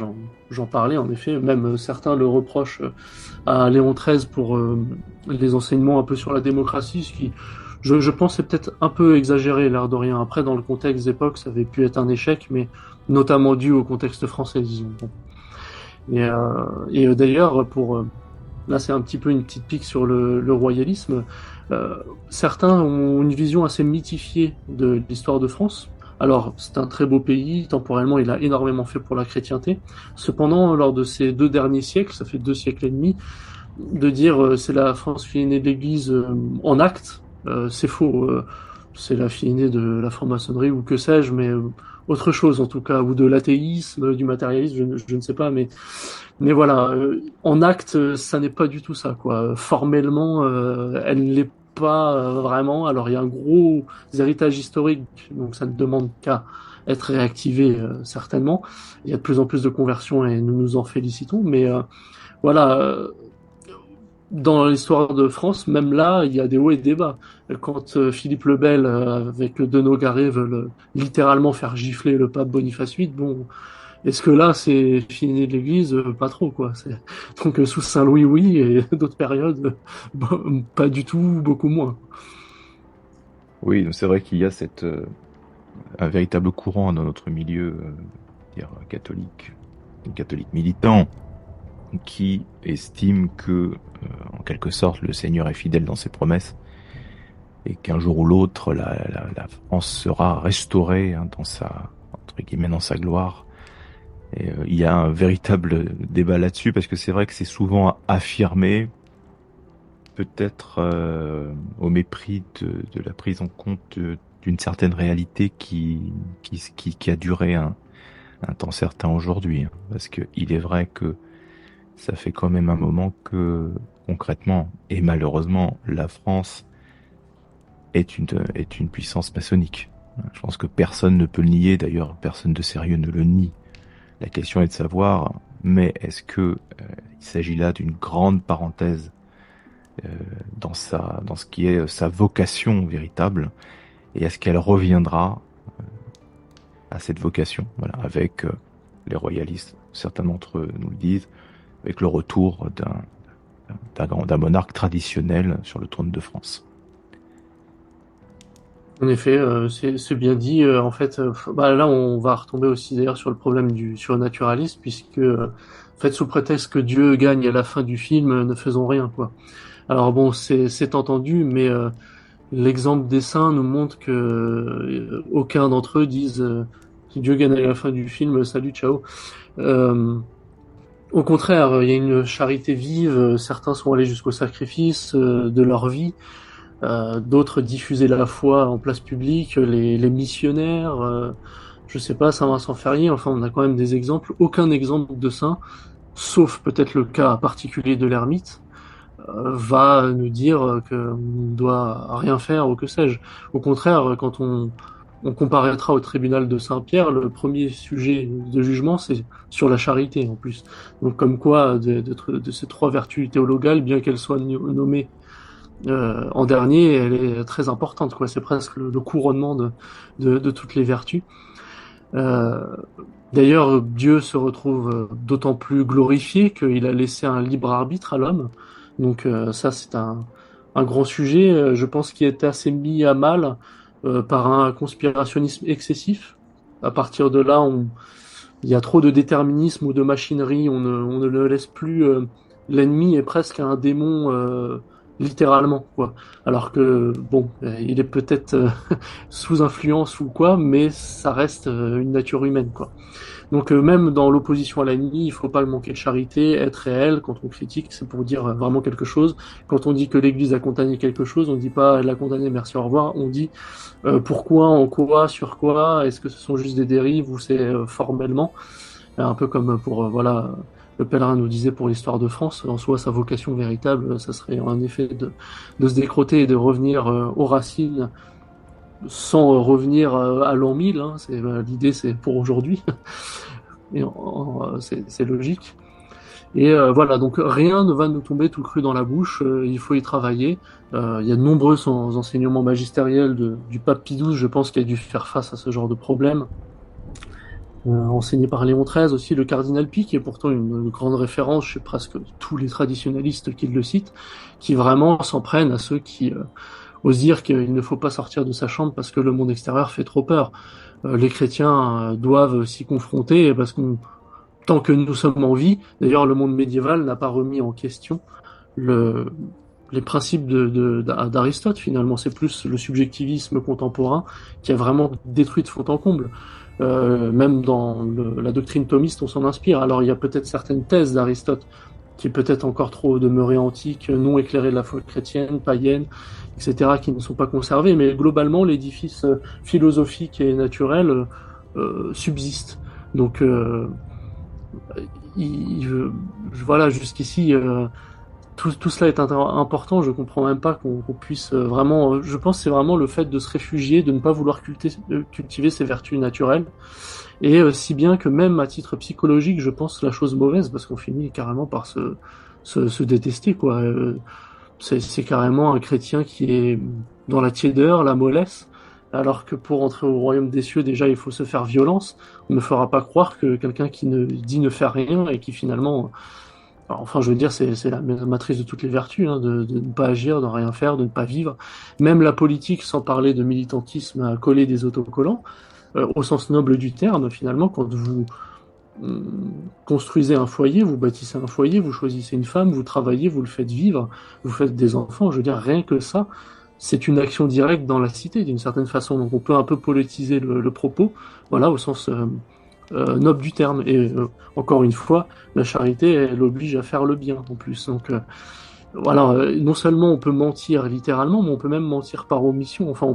j'en parlais en effet. Même certains le reprochent à Léon XIII pour les enseignements un peu sur la démocratie, ce qui, je pense, c'est peut-être un peu exagéré, l'air de rien. Après, dans le contexte d'époque, ça avait pu être un échec, mais notamment dû au contexte français, disons. Bon. Et d'ailleurs, là, c'est un petit peu une petite pique sur le royalisme. Certains ont une vision assez mythifiée de l'histoire de France. Alors, c'est un très beau pays, temporellement, il a énormément fait pour la chrétienté. Cependant, lors de ces 2 derniers siècles, ça fait 2 siècles et demi, de dire c'est la France fille aînée de l'Église en acte, c'est faux. C'est la fille aînée de la franc-maçonnerie ou que sais-je, mais autre chose en tout cas, ou de l'athéisme, du matérialisme, je ne sais pas, mais voilà, en acte, ça n'est pas du tout ça, quoi. Formellement, elle ne l'est pas vraiment. Alors il y a un gros héritage historique, donc ça ne demande qu'à être réactivé certainement. Il y a de plus en plus de conversions et nous nous en félicitons, mais voilà, dans l'histoire de France, même là, il y a des hauts et des bas. Quand Philippe le Bel, avec de Nogaret, veulent littéralement faire gifler le pape Boniface VIII, bon, est-ce que là, c'est fini de l'Église? Pas trop, quoi. Donc, sous Saint-Louis, oui, et d'autres périodes, bon, pas du tout, beaucoup moins. Oui, donc c'est vrai qu'il y a un véritable courant dans notre milieu, catholique, catholique militant, qui estime que, en quelque sorte, le Seigneur est fidèle dans ses promesses et qu'un jour ou l'autre, la France sera restaurée, hein, entre guillemets, dans sa gloire. Et il y a un véritable débat là-dessus parce que c'est vrai que c'est souvent affirmé, peut-être au mépris de la prise en compte d'une certaine réalité qui a duré un temps certain aujourd'hui, hein. Parce que il est vrai que ça fait quand même un moment que, concrètement, et malheureusement, la France est une puissance maçonnique. Je pense que personne ne peut le nier, d'ailleurs, personne de sérieux ne le nie. La question est de savoir, mais est-ce que il s'agit là d'une grande parenthèse euh, dans ce qui est sa vocation véritable, et est-ce qu'elle reviendra à cette vocation, voilà, avec les royalistes, certains d'entre eux nous le disent, avec le retour d'un monarque traditionnel sur le trône de France. En effet, c'est bien dit. En fait, bah, là, on va retomber aussi d'ailleurs sur le problème du surnaturalisme, puisque, en fait, sous prétexte que Dieu gagne à la fin du film, ne faisons rien, quoi. Alors bon, c'est entendu, mais l'exemple des saints nous montre que aucun d'entre eux disent si Dieu gagne à la fin du film, salut, ciao. Euh, Au contraire, il y a une charité vive. Certains sont allés jusqu'au sacrifice de leur vie. D'autres diffusaient la foi en place publique. Les missionnaires, je sais pas, Saint-Vincent Ferrier. Enfin, on a quand même des exemples. Aucun exemple de saint, sauf peut-être le cas particulier de l'ermite, va nous dire qu'on ne doit rien faire ou que sais-je. Au contraire, quand on comparaîtra au tribunal de Saint-Pierre, le premier sujet de jugement, c'est sur la charité en plus. Donc comme quoi, de ces trois vertus théologales, bien qu'elles soient nommées en dernier, elle est très importante, quoi. C'est presque le couronnement de toutes les vertus. Euh, D'ailleurs, Dieu se retrouve d'autant plus glorifié qu'il a laissé un libre arbitre à l'homme. Donc ça, c'est un grand sujet, je pense, qui est assez mis à mal par un conspirationnisme excessif. À partir de là, il y a trop de déterminisme ou de machinerie, on ne le laisse plus. L'ennemi est presque un démon, littéralement, quoi. Alors que, bon, il est peut-être sous influence ou quoi, mais ça reste une nature humaine, quoi. Donc même dans l'opposition à l'ennemi, il faut pas manquer de charité, être réel. Quand on critique, c'est pour dire vraiment quelque chose. Quand on dit que l'Église a condamné quelque chose, on dit pas elle a condamné, merci, au revoir. On dit pourquoi, en quoi, sur quoi. Est-ce que ce sont juste des dérives ou c'est formellement un peu comme pour voilà. Le pèlerin nous disait pour l'histoire de France, en soi, sa vocation véritable, ça serait en effet de se décroter et de revenir aux racines sans revenir à l'an 1000. Hein. L'idée, c'est pour aujourd'hui. Et c'est logique. Et voilà, donc rien ne va nous tomber tout cru dans la bouche, il faut y travailler. Il y a de nombreux enseignements magistériels du pape Pie XII, je pense, qui a dû faire face à ce genre de problème. Enseigné par Léon XIII aussi, le cardinal Pie, qui est pourtant une grande référence chez presque tous les traditionalistes qui le citent, qui vraiment s'en prennent à ceux qui osent dire qu'il ne faut pas sortir de sa chambre parce que le monde extérieur fait trop peur. Les chrétiens doivent s'y confronter parce qu'on tant que nous sommes en vie. D'ailleurs, le monde médiéval n'a pas remis en question le, les principes d'Aristote, finalement. C'est plus le subjectivisme contemporain qui a vraiment détruit de fond en comble. Même dans la doctrine thomiste, on s'en inspire. Alors, il y a peut-être certaines thèses d'Aristote qui est peut-être encore trop demeurée antique, non éclairée de la foi chrétienne, païenne, etc., qui ne sont pas conservés, mais globalement l'édifice philosophique et naturel subsiste. Donc voilà, jusqu'ici, tout cela est important. Je comprends même pas qu'on puisse vraiment. Je pense que c'est vraiment le fait de se réfugier, de ne pas vouloir cultiver ses vertus naturelles, et si bien que même à titre psychologique, je pense la chose mauvaise parce qu'on finit carrément par se détester, quoi. C'est carrément un chrétien qui est dans la tiédeur, la mollesse, alors que pour entrer au royaume des cieux, déjà, il faut se faire violence. On ne fera pas croire que quelqu'un qui ne fait rien et qui finalement... Alors, enfin, je veux dire, c'est la matrice de toutes les vertus, hein, de ne pas agir, de rien faire, de ne pas vivre. Même la politique, sans parler de militantisme à coller des autocollants, au sens noble du terme, finalement, quand vous construisez un foyer, vous bâtissez un foyer, vous choisissez une femme, vous travaillez, vous le faites vivre, vous faites des enfants, je veux dire, rien que ça, c'est une action directe dans la cité, d'une certaine façon. Donc on peut un peu politiser le propos, voilà, au sens noble du terme. Et encore une fois, la charité, elle oblige à faire le bien, en plus. Donc voilà, non seulement on peut mentir littéralement, mais on peut même mentir par omission. Enfin,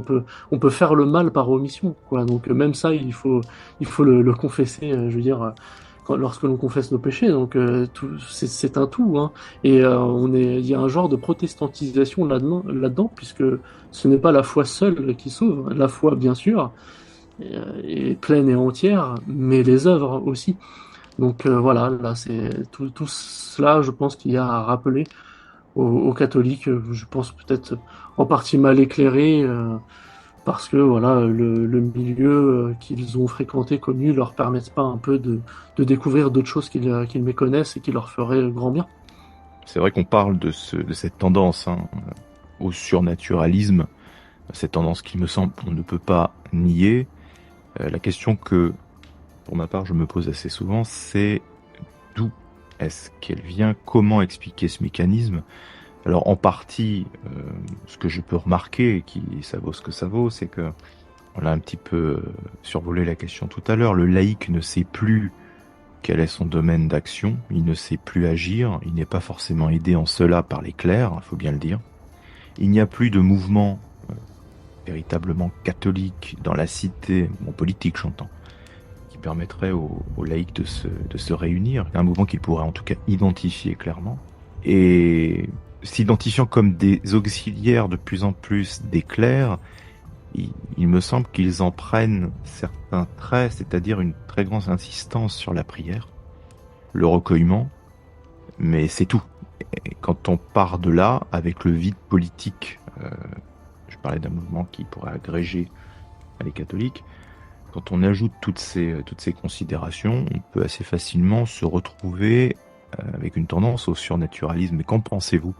on peut faire le mal par omission, quoi. Donc même ça, il faut le confesser. Je veux dire, lorsque l'on confesse nos péchés. Donc c'est un tout, hein. Et il y a un genre de protestantisation là-dedans, puisque ce n'est pas la foi seule qui sauve. La foi, bien sûr, est pleine et entière, mais les œuvres aussi. Donc voilà, là c'est tout cela, je pense qu'il y a à rappeler aux catholiques, je pense peut-être en partie mal éclairés, parce que voilà, le milieu qu'ils ont fréquenté, connu, leur permettent pas un peu de découvrir d'autres choses qu'ils méconnaissent et qui leur feraient grand bien. C'est vrai qu'on parle de cette tendance, hein, au surnaturalisme, cette tendance qui me semble on ne peut pas nier. La question que, pour ma part, je me pose assez souvent, c'est d'où est-ce qu'elle vient, comment expliquer ce mécanisme. Alors en partie, ce que je peux remarquer, et ça vaut ce que ça vaut, c'est que on a un petit peu survolé la question tout à l'heure. Le laïc ne sait plus quel est son domaine d'action, il ne sait plus agir, il n'est pas forcément aidé en cela par les clercs, il faut bien le dire. Il n'y a plus de mouvement véritablement catholique dans la cité, en politique j'entends, qui permettrait aux laïcs de se réunir, un mouvement qu'ils pourraient en tout cas identifier clairement. Et s'identifiant comme des auxiliaires de plus en plus des clercs, il me semble qu'ils en prennent certains traits, c'est-à-dire une très grande insistance sur la prière, le recueillement, mais c'est tout. Et quand on part de là, avec le vide politique, je parlais d'un mouvement qui pourrait agréger les catholiques, quand on ajoute toutes ces considérations, on peut assez facilement se retrouver avec une tendance au surnaturalisme. Mais qu'en pensez-vous ?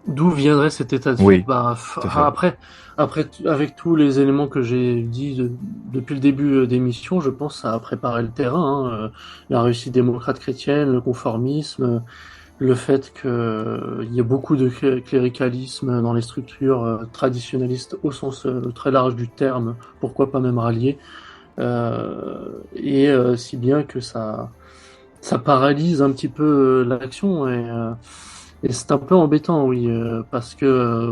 D'où viendrait cet état de fait? Oui, Bah, tout à fait. après, avec tous les éléments que j'ai dit depuis le début d'émission, je pense que ça a préparé le terrain, hein. La réussite démocrate chrétienne, le conformisme, le fait qu'il y a beaucoup de cléricalisme dans les structures traditionnalistes au sens très large du terme, pourquoi pas même rallié, et si bien que ça paralyse un petit peu l'action et c'est un peu embêtant, oui, parce que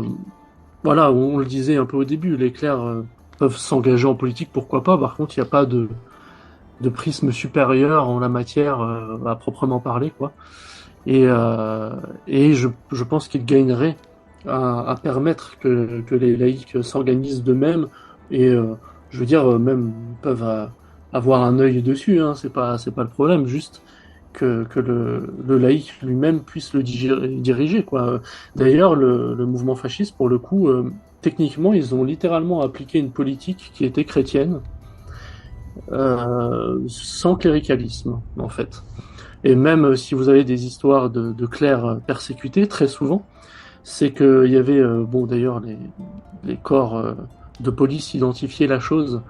voilà, on le disait un peu au début, les clercs peuvent s'engager en politique, pourquoi pas. Par contre, il n'y a pas de prisme supérieur en la matière à proprement parler, quoi. Et je pense qu'ils gagneraient à permettre que les laïcs s'organisent d'eux-mêmes et je veux dire même peuvent avoir un œil dessus, hein, c'est pas le problème, juste que le laïc lui-même puisse le diriger, quoi. D'ailleurs, le mouvement fasciste, pour le coup, techniquement, ils ont littéralement appliqué une politique qui était chrétienne, sans cléricalisme, en fait. Et même si vous avez des histoires de clercs persécutés, très souvent, c'est qu'il y avait, bon d'ailleurs, les corps de police identifiaient la chose,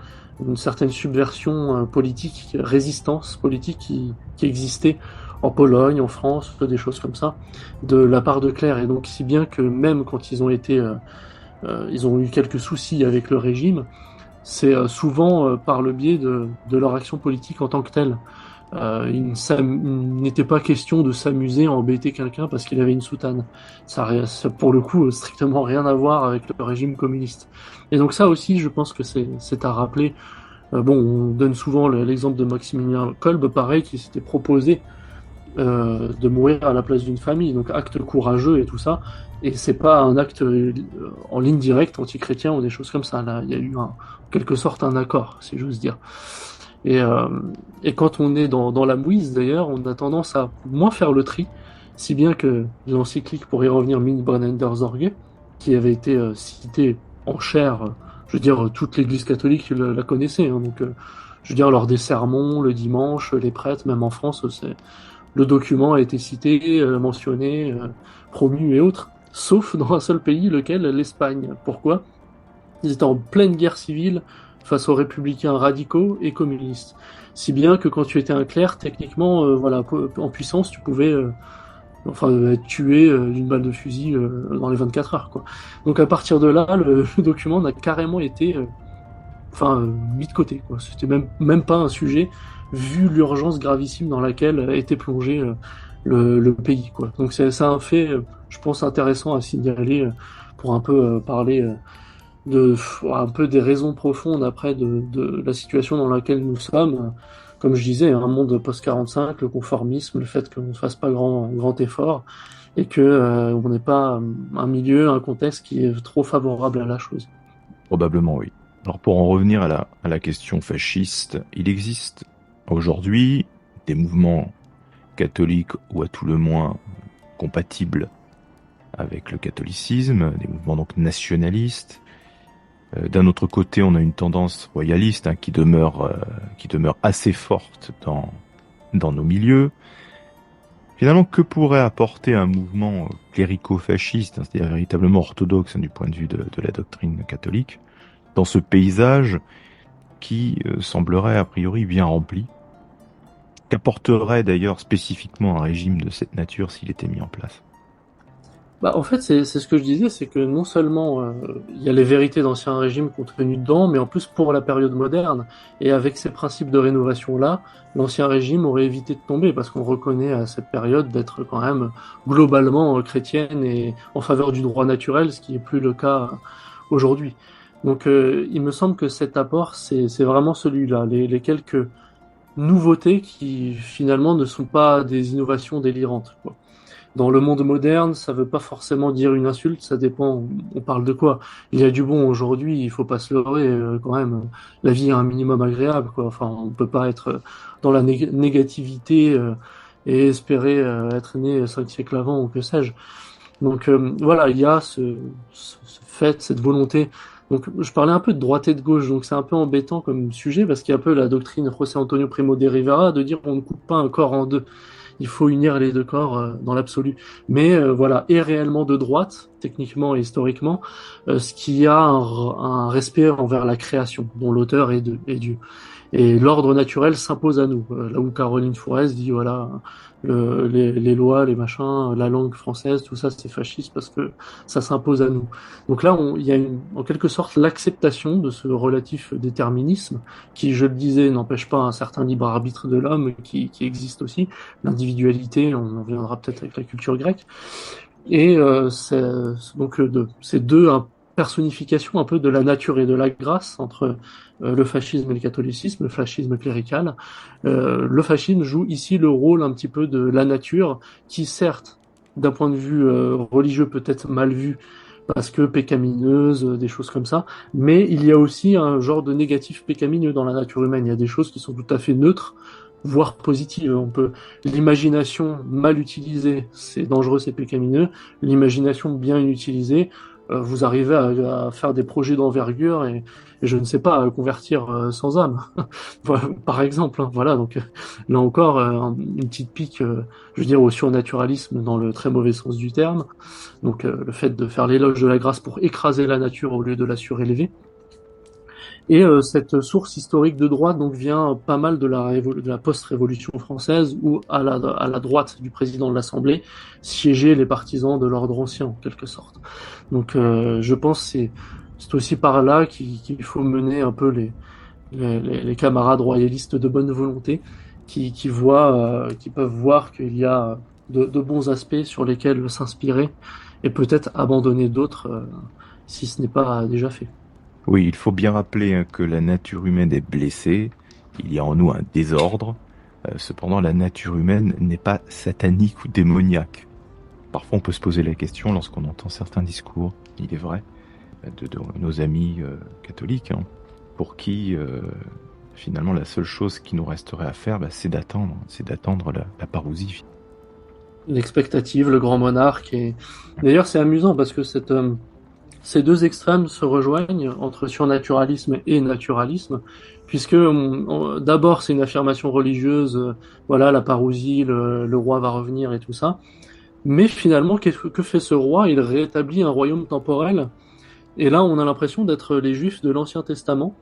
une certaine subversion politique, résistance politique qui existait en Pologne, en France, des choses comme ça, de la part de clercs. Et donc si bien que même quand ils ont eu quelques soucis avec le régime, c'est souvent par le biais de leur action politique en tant que telle. Il n'était pas question de s'amuser à embêter quelqu'un parce qu'il avait une soutane. Ça, pour le coup, strictement rien à voir avec le régime communiste. Et donc ça aussi, je pense que c'est à rappeler. Bon, on donne souvent l'exemple de Maximilien Kolbe, pareil, qui s'était proposé de mourir à la place d'une famille, donc acte courageux et tout ça. Et c'est pas un acte en ligne directe anti-chrétien ou des choses comme ça. Là, il y a eu en quelque sorte un accord, si j'ose dire. Et, euh, et quand on est dans la mouise, d'ailleurs, on a tendance à moins faire le tri, si bien que l'encyclique, pour y revenir, Min Brennender Zorge, qui avait été citée en chair, je veux dire, toute l'Église catholique la connaissait. Hein, donc, je veux dire, lors des sermons, le dimanche, les prêtres, même en France, le document a été cité, mentionné, promu et autres, sauf dans un seul pays, lequel? L'Espagne. Pourquoi? Ils étaient en pleine guerre civile face aux républicains radicaux et communistes. Si bien que quand tu étais un clerc, techniquement, voilà, en puissance, tu pouvais être tué d'une balle de fusil dans les 24 heures. Quoi. Donc à partir de là, le document a carrément été mis de côté. Quoi. C'était même pas un sujet, vu l'urgence gravissime dans laquelle était plongé le pays. Quoi. Donc c'est un fait, je pense, intéressant à signaler pour un peu parler un peu des raisons profondes après de la situation dans laquelle nous sommes. Comme je disais, un monde post-45, le conformisme, le fait qu'on ne fasse pas grand effort et que on n'est pas un milieu, un contexte qui est trop favorable à la chose. Probablement, oui. Alors pour en revenir à la question fasciste, il existe aujourd'hui des mouvements catholiques ou à tout le moins compatibles avec le catholicisme, des mouvements donc nationalistes. D'un autre côté, on a une tendance royaliste qui demeure assez forte dans nos milieux. Finalement, que pourrait apporter un mouvement clérico-fasciste, c'est-à-dire véritablement orthodoxe du point de vue de la doctrine catholique, dans ce paysage qui semblerait a priori bien rempli? Qu'apporterait d'ailleurs spécifiquement un régime de cette nature s'il était mis en place? Bah, en fait, c'est ce que je disais, c'est que non seulement il y a les vérités d'Ancien Régime contenues dedans, mais en plus pour la période moderne, et avec ces principes de rénovation-là, l'Ancien Régime aurait évité de tomber, parce qu'on reconnaît à cette période d'être quand même globalement chrétienne et en faveur du droit naturel, ce qui n'est plus le cas aujourd'hui. Donc il me semble que cet apport, c'est vraiment celui-là, les quelques nouveautés qui finalement ne sont pas des innovations délirantes, quoi. Dans le monde moderne, ça veut pas forcément dire une insulte, ça dépend, on parle de quoi. Il y a du bon aujourd'hui, il faut pas se leurrer, quand même. La vie est un minimum agréable, quoi. Enfin, on peut pas être dans la négativité et espérer être né 5 siècles avant ou que sais-je. Donc voilà, il y a ce fait, cette volonté. Donc je parlais un peu de droite et de gauche, donc c'est un peu embêtant comme sujet parce qu'il y a un peu la doctrine José Antonio Primo de Rivera de dire on ne coupe pas un corps en deux. Il faut unir les deux corps dans l'absolu. Mais voilà, est réellement de droite, techniquement et historiquement, ce qui a un respect envers la création, dont l'auteur est Dieu. Et l'ordre naturel s'impose à nous. Là où Caroline Fourès dit, voilà, les lois, les machins, la langue française, tout ça, c'est fasciste parce que ça s'impose à nous. Donc là, il y a en quelque sorte l'acceptation de ce relatif déterminisme qui, je le disais, n'empêche pas un certain libre arbitre de l'homme qui existe aussi. L'individualité, on en viendra peut-être avec la culture grecque. Et c'est deux personnifications un peu de la nature et de la grâce entre le fascisme et le catholicisme, le fascisme clérical. Le fascisme joue ici le rôle un petit peu de la nature, qui certes, d'un point de vue religieux, peut être mal vu parce que pécamineuse, des choses comme ça, mais il y a aussi un genre de négatif pécamineux dans la nature humaine. Il y a des choses qui sont tout à fait neutres, voire positives. L'imagination mal utilisée, c'est dangereux, c'est pécamineux. L'imagination bien utilisée, vous arrivez à faire des projets d'envergure et je ne sais pas, à convertir sans âme, par exemple. Hein, voilà, donc là encore, une petite pique, je veux dire, au surnaturalisme dans le très mauvais sens du terme. Donc le fait de faire l'éloge de la grâce pour écraser la nature au lieu de la surélever. Et cette source historique de droite donc vient pas mal de la post-révolution française où à la droite du président de l'Assemblée siégeaient les partisans de l'ordre ancien en quelque sorte. Donc je pense que c'est aussi par là qu'il faut mener un peu les camarades royalistes de bonne volonté qui peuvent voir qu'il y a de bons aspects sur lesquels s'inspirer et peut-être abandonner d'autres si ce n'est pas déjà fait. Oui, il faut bien rappeler hein, que la nature humaine est blessée, il y a en nous un désordre. Cependant, la nature humaine n'est pas satanique ou démoniaque. Parfois, on peut se poser la question lorsqu'on entend certains discours, il est vrai, de nos amis catholiques, hein, pour qui finalement la seule chose qui nous resterait à faire, c'est d'attendre la parousie. L'expectative, le grand monarque. Et d'ailleurs, c'est amusant parce que ces deux extrêmes se rejoignent entre surnaturalisme et naturalisme, puisque d'abord c'est une affirmation religieuse, voilà, la parousie, le roi va revenir et tout ça. Mais finalement, que fait ce roi? Il rétablit un royaume temporel. Et là, on a l'impression d'être les Juifs de l'Ancien Testament.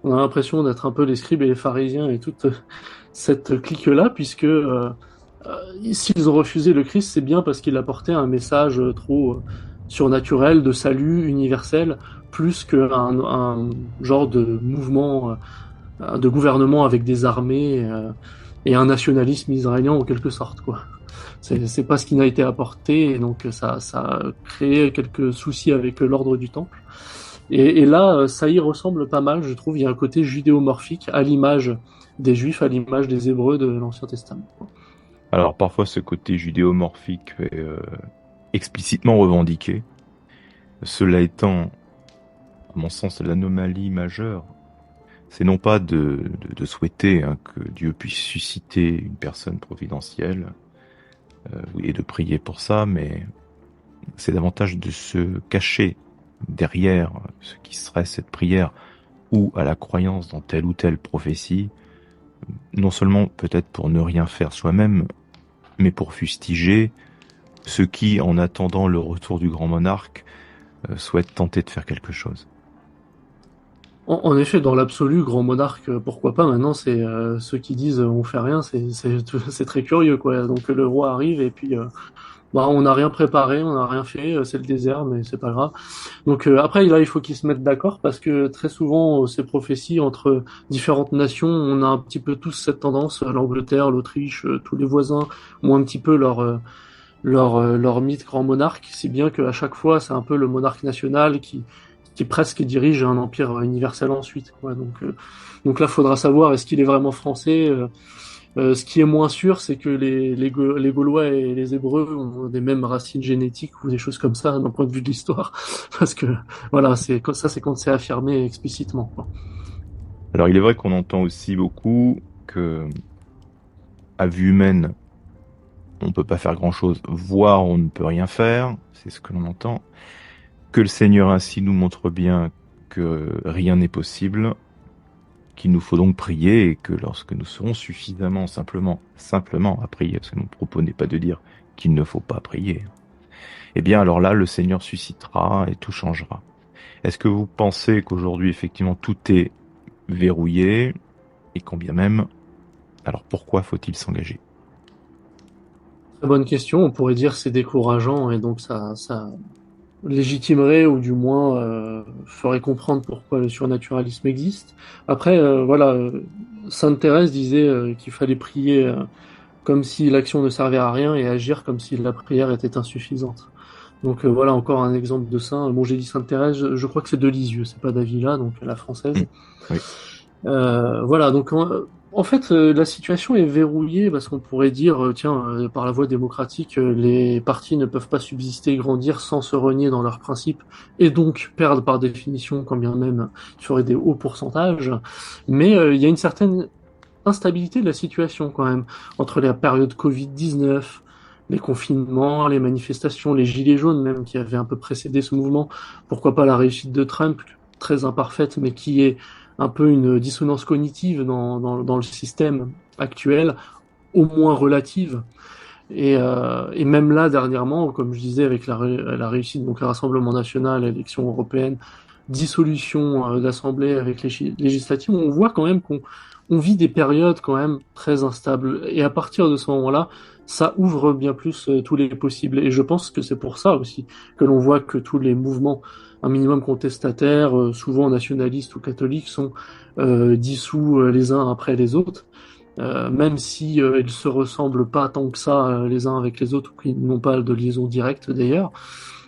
On a l'impression d'être un peu les scribes et les pharisiens et toute cette clique-là, puisque s'ils ont refusé le Christ, c'est bien parce qu'il apportait un message trop surnaturel, de salut universel, plus qu'un genre de mouvement, de gouvernement avec des armées et un nationalisme israélien en quelque sorte, quoi. C'est pas ce qui n'a été apporté, et donc ça a créé quelques soucis avec l'ordre du temple. Et là, ça y ressemble pas mal, je trouve. Il y a un côté judéomorphique à l'image des Juifs, à l'image des Hébreux de l'Ancien Testament. Alors parfois ce côté judéomorphique est explicitement revendiqué. Cela étant, à mon sens, l'anomalie majeure, c'est non pas de souhaiter hein, que Dieu puisse susciter une personne providentielle et de prier pour ça, mais c'est davantage de se cacher derrière ce qui serait cette prière ou à la croyance dans telle ou telle prophétie, non seulement peut-être pour ne rien faire soi-même, mais pour fustiger ceux qui, en attendant le retour du grand monarque, souhaitent tenter de faire quelque chose. En effet, dans l'absolu, grand monarque, pourquoi pas? Maintenant, c'est ceux qui disent on fait rien, c'est très curieux, quoi. Donc le roi arrive et puis bah on n'a rien préparé, on n'a rien fait, c'est le désert, mais c'est pas grave. Donc après là, il faut qu'ils se mettent d'accord parce que très souvent ces prophéties entre différentes nations, on a un petit peu tous cette tendance, l'Angleterre, l'Autriche, tous les voisins ont un petit peu leur mythe grand monarque, si bien qu'à chaque fois, c'est un peu le monarque national qui presque dirige un empire universel ensuite, quoi. Donc là, faudra savoir est-ce qu'il est vraiment français. Ce qui est moins sûr, c'est que les Gaulois et les Hébreux ont des mêmes racines génétiques ou des choses comme ça d'un point de vue de l'histoire, parce que voilà, c'est quand c'est affirmé explicitement, quoi. Alors il est vrai qu'on entend aussi beaucoup que, à vue humaine, on ne peut pas faire grand-chose, voire on ne peut rien faire, c'est ce que l'on entend, que le Seigneur ainsi nous montre bien que rien n'est possible, qu'il nous faut donc prier et que lorsque nous serons suffisamment simplement à prier, parce que mon propos n'est pas de dire qu'il ne faut pas prier, eh bien alors là, le Seigneur suscitera et tout changera. Est-ce que vous pensez qu'aujourd'hui, effectivement, tout est verrouillé et quand bien même, alors pourquoi faut-il s'engager? Très bonne question. On pourrait dire que c'est décourageant et donc ça légitimerait ou du moins ferait comprendre pourquoi le surnaturalisme existe. Après, voilà, Sainte Thérèse disait qu'il fallait prier comme si l'action ne servait à rien et agir comme si la prière était insuffisante. Donc voilà encore un exemple de saint. Bon, j'ai dit Sainte Thérèse, je crois que c'est de Lisieux, c'est pas d'Avila, donc la française. Oui. Voilà, donc en fait, la situation est verrouillée parce qu'on pourrait dire, tiens, par la voie démocratique, les partis ne peuvent pas subsister et grandir sans se renier dans leurs principes et donc perdre par définition, quand bien même il ferait des hauts pourcentages. Mais il y a une certaine instabilité de la situation quand même, entre la période Covid-19, les confinements, les manifestations, les gilets jaunes même qui avaient un peu précédé ce mouvement, pourquoi pas la réussite de Trump, très imparfaite, mais qui est un peu une dissonance cognitive dans le système actuel, au moins relative. Et même là, dernièrement, comme je disais, avec la réussite, donc le Rassemblement national, l'élection européenne, dissolution d'assemblée avec les législatives, on voit quand même qu'on vit des périodes quand même très instables. Et à partir de ce moment-là, ça ouvre bien plus tous les possibles. Et je pense que c'est pour ça aussi que l'on voit que tous les mouvements un minimum contestataires, souvent nationalistes ou catholiques, sont dissous les uns après les autres. même si ils se ressemblent pas tant que ça les uns avec les autres, ou qu'ils n'ont pas de liaison directe d'ailleurs.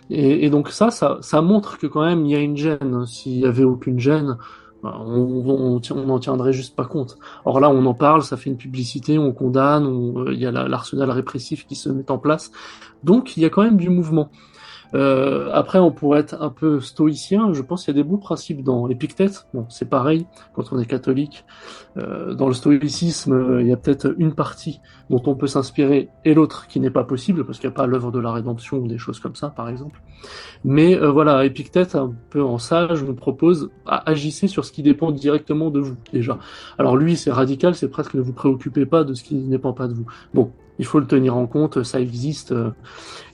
Et donc ça montre que quand même il y a une gêne. S'il y avait aucune gêne, ben, on n'en tiendrait juste pas compte. Or là, on en parle, ça fait une publicité, on condamne, il y a l'arsenal répressif qui se met en place. Donc il y a quand même du mouvement. Après, on pourrait être un peu stoïcien. Je pense qu'il y a des bons principes dans Épictète. Bon, c'est pareil quand on est catholique. Dans le stoïcisme, il y a peut-être une partie dont on peut s'inspirer et l'autre qui n'est pas possible parce qu'il n'y a pas l'œuvre de la rédemption ou des choses comme ça, par exemple. Mais voilà, Épictète, un peu en sage, nous propose agissez sur ce qui dépend directement de vous déjà. Alors lui, c'est radical, c'est presque ne vous préoccupez pas de ce qui ne dépend pas de vous. Bon, il faut le tenir en compte, ça existe.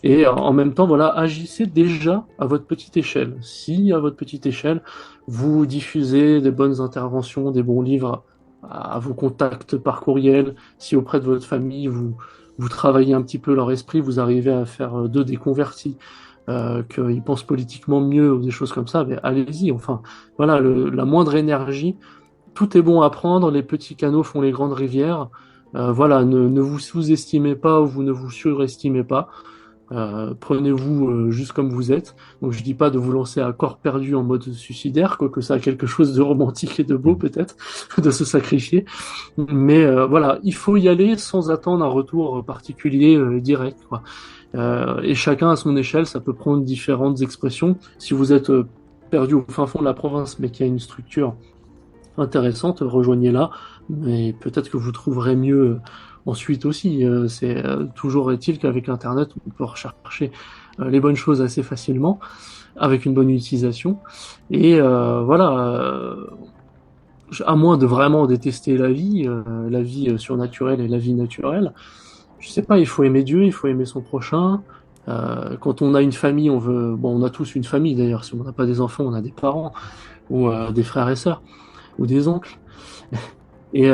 Et en même temps, voilà, agissez déjà à votre petite échelle. Si à votre petite échelle, vous diffusez des bonnes interventions, des bons livres à vos contacts par courriel, si auprès de votre famille, vous travaillez un petit peu leur esprit, vous arrivez à faire d'eux des convertis, qu'ils pensent politiquement mieux ou des choses comme ça, mais allez-y. Enfin, voilà, la moindre énergie, tout est bon à prendre, les petits canaux font les grandes rivières. Voilà, ne vous sous-estimez pas ou vous ne vous surestimez pas. Prenez-vous juste comme vous êtes. Donc je dis pas de vous lancer à corps perdu en mode suicidaire, quoique ça a quelque chose de romantique et de beau peut-être, de se sacrifier. Mais voilà, il faut y aller sans attendre un retour particulier direct, quoi. Et chacun à son échelle, ça peut prendre différentes expressions. Si vous êtes perdu au fin fond de la province, mais qu'il y a une structure intéressante, rejoignez-la. Mais peut-être que vous trouverez mieux ensuite aussi. C'est toujours est-il qu'avec Internet, on peut rechercher les bonnes choses assez facilement, avec une bonne utilisation. Et voilà, à moins de vraiment détester la vie surnaturelle et la vie naturelle, je sais pas, il faut aimer Dieu, il faut aimer son prochain. Quand on a une famille, on veut, bon, on a tous une famille d'ailleurs. Si on n'a pas des enfants, on a des parents ou des frères et sœurs ou des oncles. Et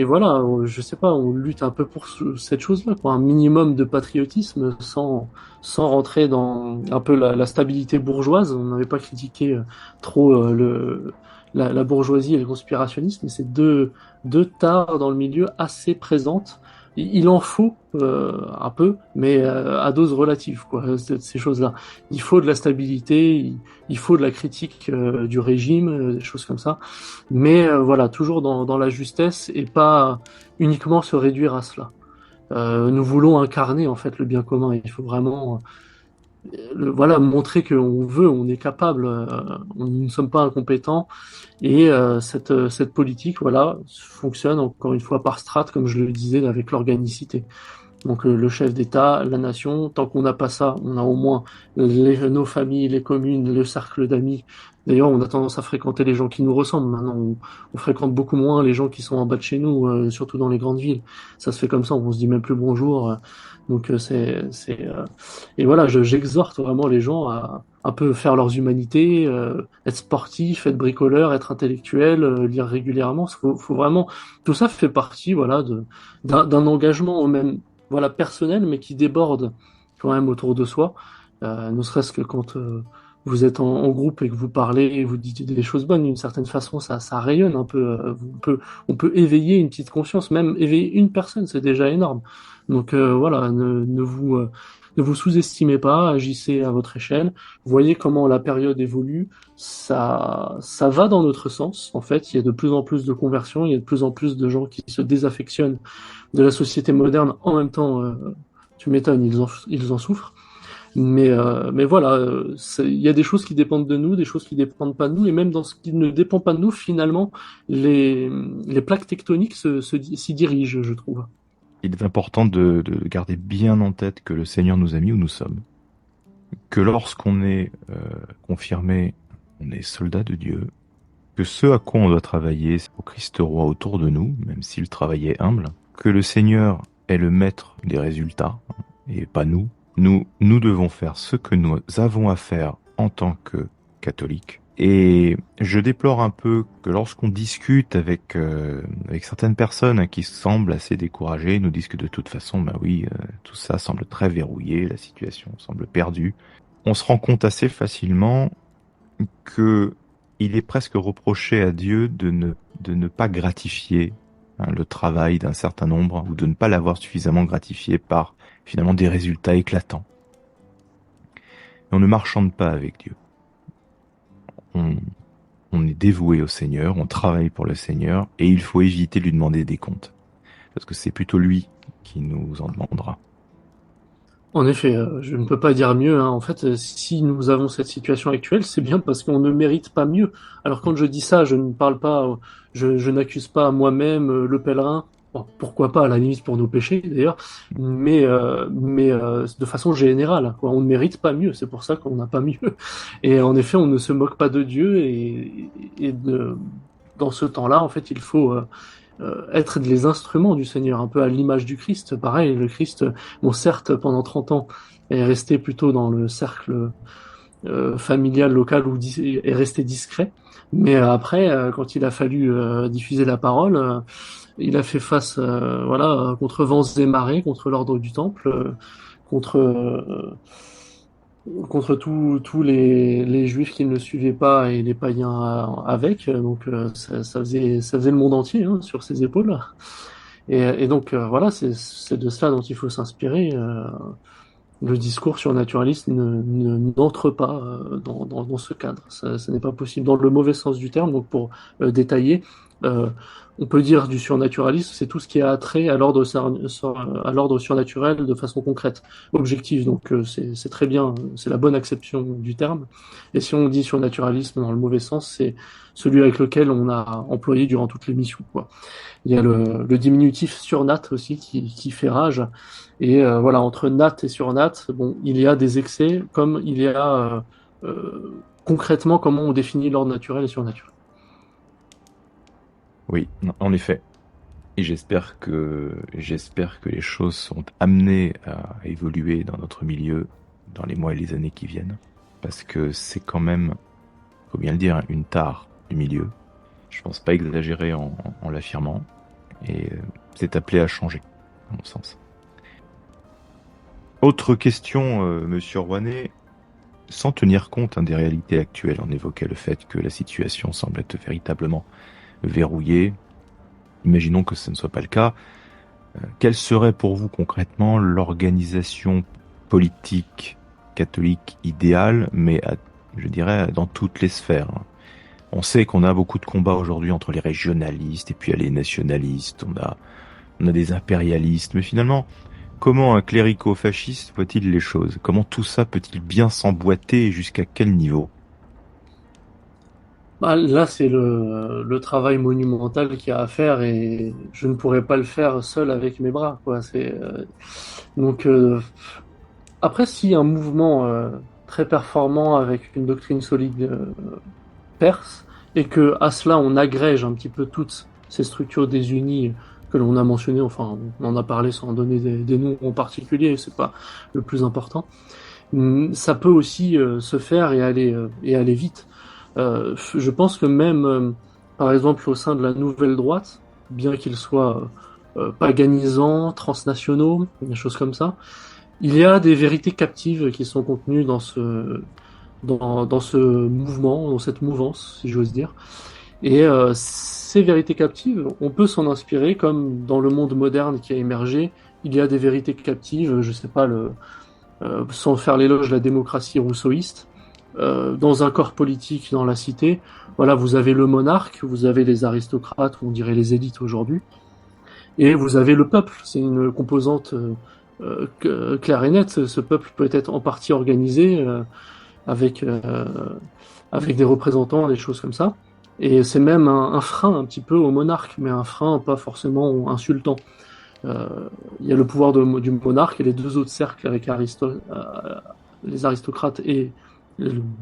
voilà, je sais pas, on lutte un peu pour cette chose-là, quoi, un minimum de patriotisme sans rentrer dans un peu la stabilité bourgeoise. On n'avait pas critiqué trop la bourgeoisie et le conspirationnisme, mais c'est deux tares dans le milieu assez présentes. Il en faut un peu, mais à dose relative, quoi, ces choses-là. Il faut de la stabilité, il faut de la critique du régime, des choses comme ça. Mais voilà, toujours dans la justesse et pas uniquement se réduire à cela. Nous voulons incarner en fait le bien commun. Il faut vraiment voilà, montrer qu'on veut, on est capable, nous ne sommes pas incompétents. Et cette politique, voilà, fonctionne encore une fois par strate, comme je le disais, avec l'organicité. Donc le chef d'État, la nation, tant qu'on n'a pas ça, on a au moins nos familles, les communes, le cercle d'amis. D'ailleurs, on a tendance à fréquenter les gens qui nous ressemblent. Maintenant, on fréquente beaucoup moins les gens qui sont en bas de chez nous, surtout dans les grandes villes. Ça se fait comme ça, on se dit même plus bonjour. Donc et voilà, j'exhorte vraiment les gens à un peu faire leurs humanités, être sportif, être bricoleur, être intellectuel, lire régulièrement. Faut vraiment, tout ça fait partie, voilà, d'un engagement même voilà, personnel, mais qui déborde quand même autour de soi. Ne serait-ce que quand vous êtes en groupe et que vous parlez et vous dites des choses bonnes, d'une certaine façon, ça rayonne un peu. On peut éveiller une petite conscience, même éveiller une personne, c'est déjà énorme. Donc voilà, ne vous sous-estimez pas, agissez à votre échelle. Voyez comment la période évolue. Ça va dans notre sens. En fait, il y a de plus en plus de conversions, il y a de plus en plus de gens qui se désaffectionnent de la société moderne. En même temps, tu m'étonnes, ils en souffrent. Mais voilà, il y a des choses qui dépendent de nous, des choses qui dépendent pas de nous, et même dans ce qui ne dépend pas de nous, finalement, les plaques tectoniques s'y dirigent, je trouve. Il est important de garder bien en tête que le Seigneur nous a mis où nous sommes. Que lorsqu'on est confirmé, on est soldat de Dieu. Que ce à quoi on doit travailler, c'est au Christ roi autour de nous, même s'il travaillait humble. Que le Seigneur est le maître des résultats, et pas nous. Nous devons faire ce que nous avons à faire en tant que catholiques. Et je déplore un peu que lorsqu'on discute avec certaines personnes qui semblent assez découragées, nous disent que de toute façon, bah oui, tout ça semble très verrouillé, la situation semble perdue. On se rend compte assez facilement que il est presque reproché à Dieu de ne pas gratifier hein, le travail d'un certain nombre ou de ne pas l'avoir suffisamment gratifié par finalement des résultats éclatants. Et on ne marchande pas avec Dieu. On, on est dévoué au Seigneur, on travaille pour le Seigneur et il faut éviter de lui demander des comptes. Parce que c'est plutôt lui qui nous en demandera. En effet, je ne peux pas dire mieux, hein. En fait, si nous avons cette situation actuelle, c'est bien parce qu'on ne mérite pas mieux. Alors quand je dis ça, je ne parle pas, je n'accuse pas moi-même le pèlerin. Bon, pourquoi pas, à la limite pour nos péchés d'ailleurs, mais de façon générale, quoi. On ne mérite pas mieux, c'est pour ça qu'on n'a pas mieux. Et en effet, on ne se moque pas de Dieu et dans ce temps-là, en fait, il faut être les instruments du Seigneur, un peu à l'image du Christ. Pareil, le Christ, bon, certes, pendant 30 ans, est resté plutôt dans le cercle familial, local, ou est resté discret. Mais après, quand il a fallu diffuser la parole, il a fait face, voilà, contre vents et marées, contre l'ordre du temple, contre tous les juifs qui ne le suivaient pas et les païens avec. Donc ça faisait le monde entier, hein, sur ses épaules. Et donc voilà, c'est de cela dont il faut s'inspirer. Le discours surnaturaliste n'entre pas dans ce cadre. Ça n'est pas possible dans le mauvais sens du terme. Donc pour détailler, euh, on peut dire du surnaturalisme, c'est tout ce qui a trait à l'ordre surnaturel de façon concrète, objective. Donc c'est très bien, c'est la bonne acception du terme. Et si on dit surnaturalisme dans le mauvais sens, c'est celui avec lequel on a employé durant toute l'émission, quoi. Il y a le diminutif surnat aussi qui fait rage. Et voilà, entre nat et surnat, bon, il y a des excès, comme il y a concrètement comment on définit l'ordre naturel et surnaturel. Oui, en effet. Et j'espère que les choses sont amenées à évoluer dans notre milieu dans les mois et les années qui viennent. Parce que c'est quand même, faut bien le dire, hein, une tare du milieu. Je pense pas exagérer en l'affirmant. Et c'est appelé à changer, à mon sens. Autre question, Monsieur Rouanet. Sans tenir compte, hein, des réalités actuelles, on évoquait le fait que la situation semble être véritablement verrouillée. Imaginons que ce ne soit pas le cas. Quelle serait pour vous concrètement l'organisation politique catholique idéale, mais je dirais dans toutes les sphères, hein. On sait qu'on a beaucoup de combats aujourd'hui entre les régionalistes et puis les nationalistes. On a des impérialistes, mais finalement, comment un clérico-fasciste voit-il les choses? Comment tout ça peut-il bien s'emboîter et jusqu'à quel niveau? Bah, là, c'est le travail monumental qu'il y a à faire et je ne pourrais pas le faire seul avec mes bras, quoi. Donc, après, si un mouvement très performant avec une doctrine solide perse et que à cela on agrège un petit peu toutes ces structures désunies que l'on a mentionnées, enfin on en a parlé sans donner des noms en particulier, c'est pas le plus important. Ça peut aussi se faire et aller vite. Je pense que même, par exemple, au sein de la nouvelle droite, bien qu'ils soient paganisants, transnationaux, des choses comme ça, il y a des vérités captives qui sont contenues dans ce mouvement, dans cette mouvance, si j'ose dire. Et ces vérités captives, on peut s'en inspirer, comme dans le monde moderne qui a émergé, il y a des vérités captives, je sais pas, sans faire l'éloge de la démocratie rousseauiste, dans un corps politique dans la cité, voilà, vous avez le monarque, vous avez les aristocrates, on dirait les élites aujourd'hui, et vous avez le peuple. C'est une composante claire et nette. Ce peuple peut être en partie organisé avec avec des représentants, des choses comme ça. Et c'est même un frein un petit peu au monarque, mais un frein pas forcément insultant. Euh, il y a le pouvoir du monarque et les deux autres cercles avec les aristocrates et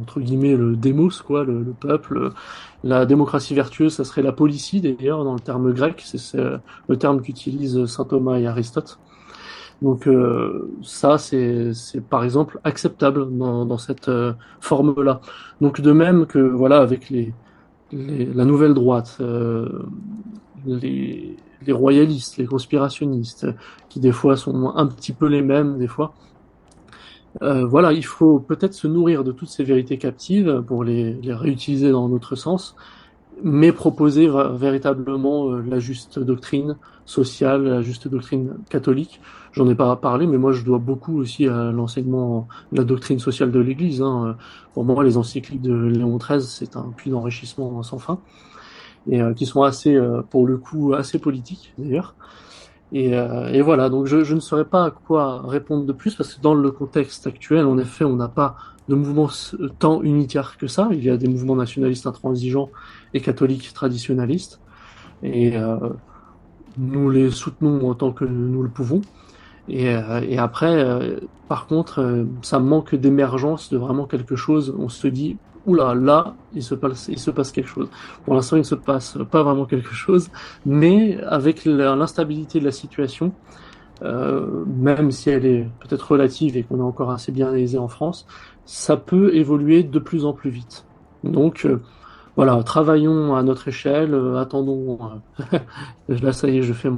entre guillemets le démos, quoi, le peuple. La démocratie vertueuse, ça serait la politie d'ailleurs dans le terme grec, c'est le terme qu'utilisent saint Thomas et Aristote. Donc ça, c'est par exemple acceptable dans cette forme-là. Donc de même que voilà avec la nouvelle droite, les royalistes, les conspirationnistes, qui des fois sont un petit peu les mêmes, des fois. Voilà, il faut peut-être se nourrir de toutes ces vérités captives pour les réutiliser dans notre sens, mais proposer véritablement la juste doctrine sociale, la juste doctrine catholique. J'en ai pas parlé, mais moi je dois beaucoup aussi à l'enseignement de la doctrine sociale de l'Église, hein. Pour moi, les encycliques de Léon XIII, c'est un puits d'enrichissement sans fin, et qui sont assez, pour le coup, assez politiques d'ailleurs. Et voilà, donc je ne saurais pas à quoi répondre de plus, parce que dans le contexte actuel, en effet, on n'a pas de mouvement tant unitaire que ça. Il y a des mouvements nationalistes intransigeants et catholiques traditionnalistes, et nous les soutenons autant que nous le pouvons. Et après, par contre, ça manque d'émergence de vraiment quelque chose. On se dit, oula, là, il se passe quelque chose. Pour l'instant, il ne se passe pas vraiment quelque chose, mais avec l'instabilité de la situation, même si elle est peut-être relative et qu'on est encore assez bien aisé en France, ça peut évoluer de plus en plus vite. Donc, voilà, travaillons à notre échelle, attendons. Là, ça y est, je fais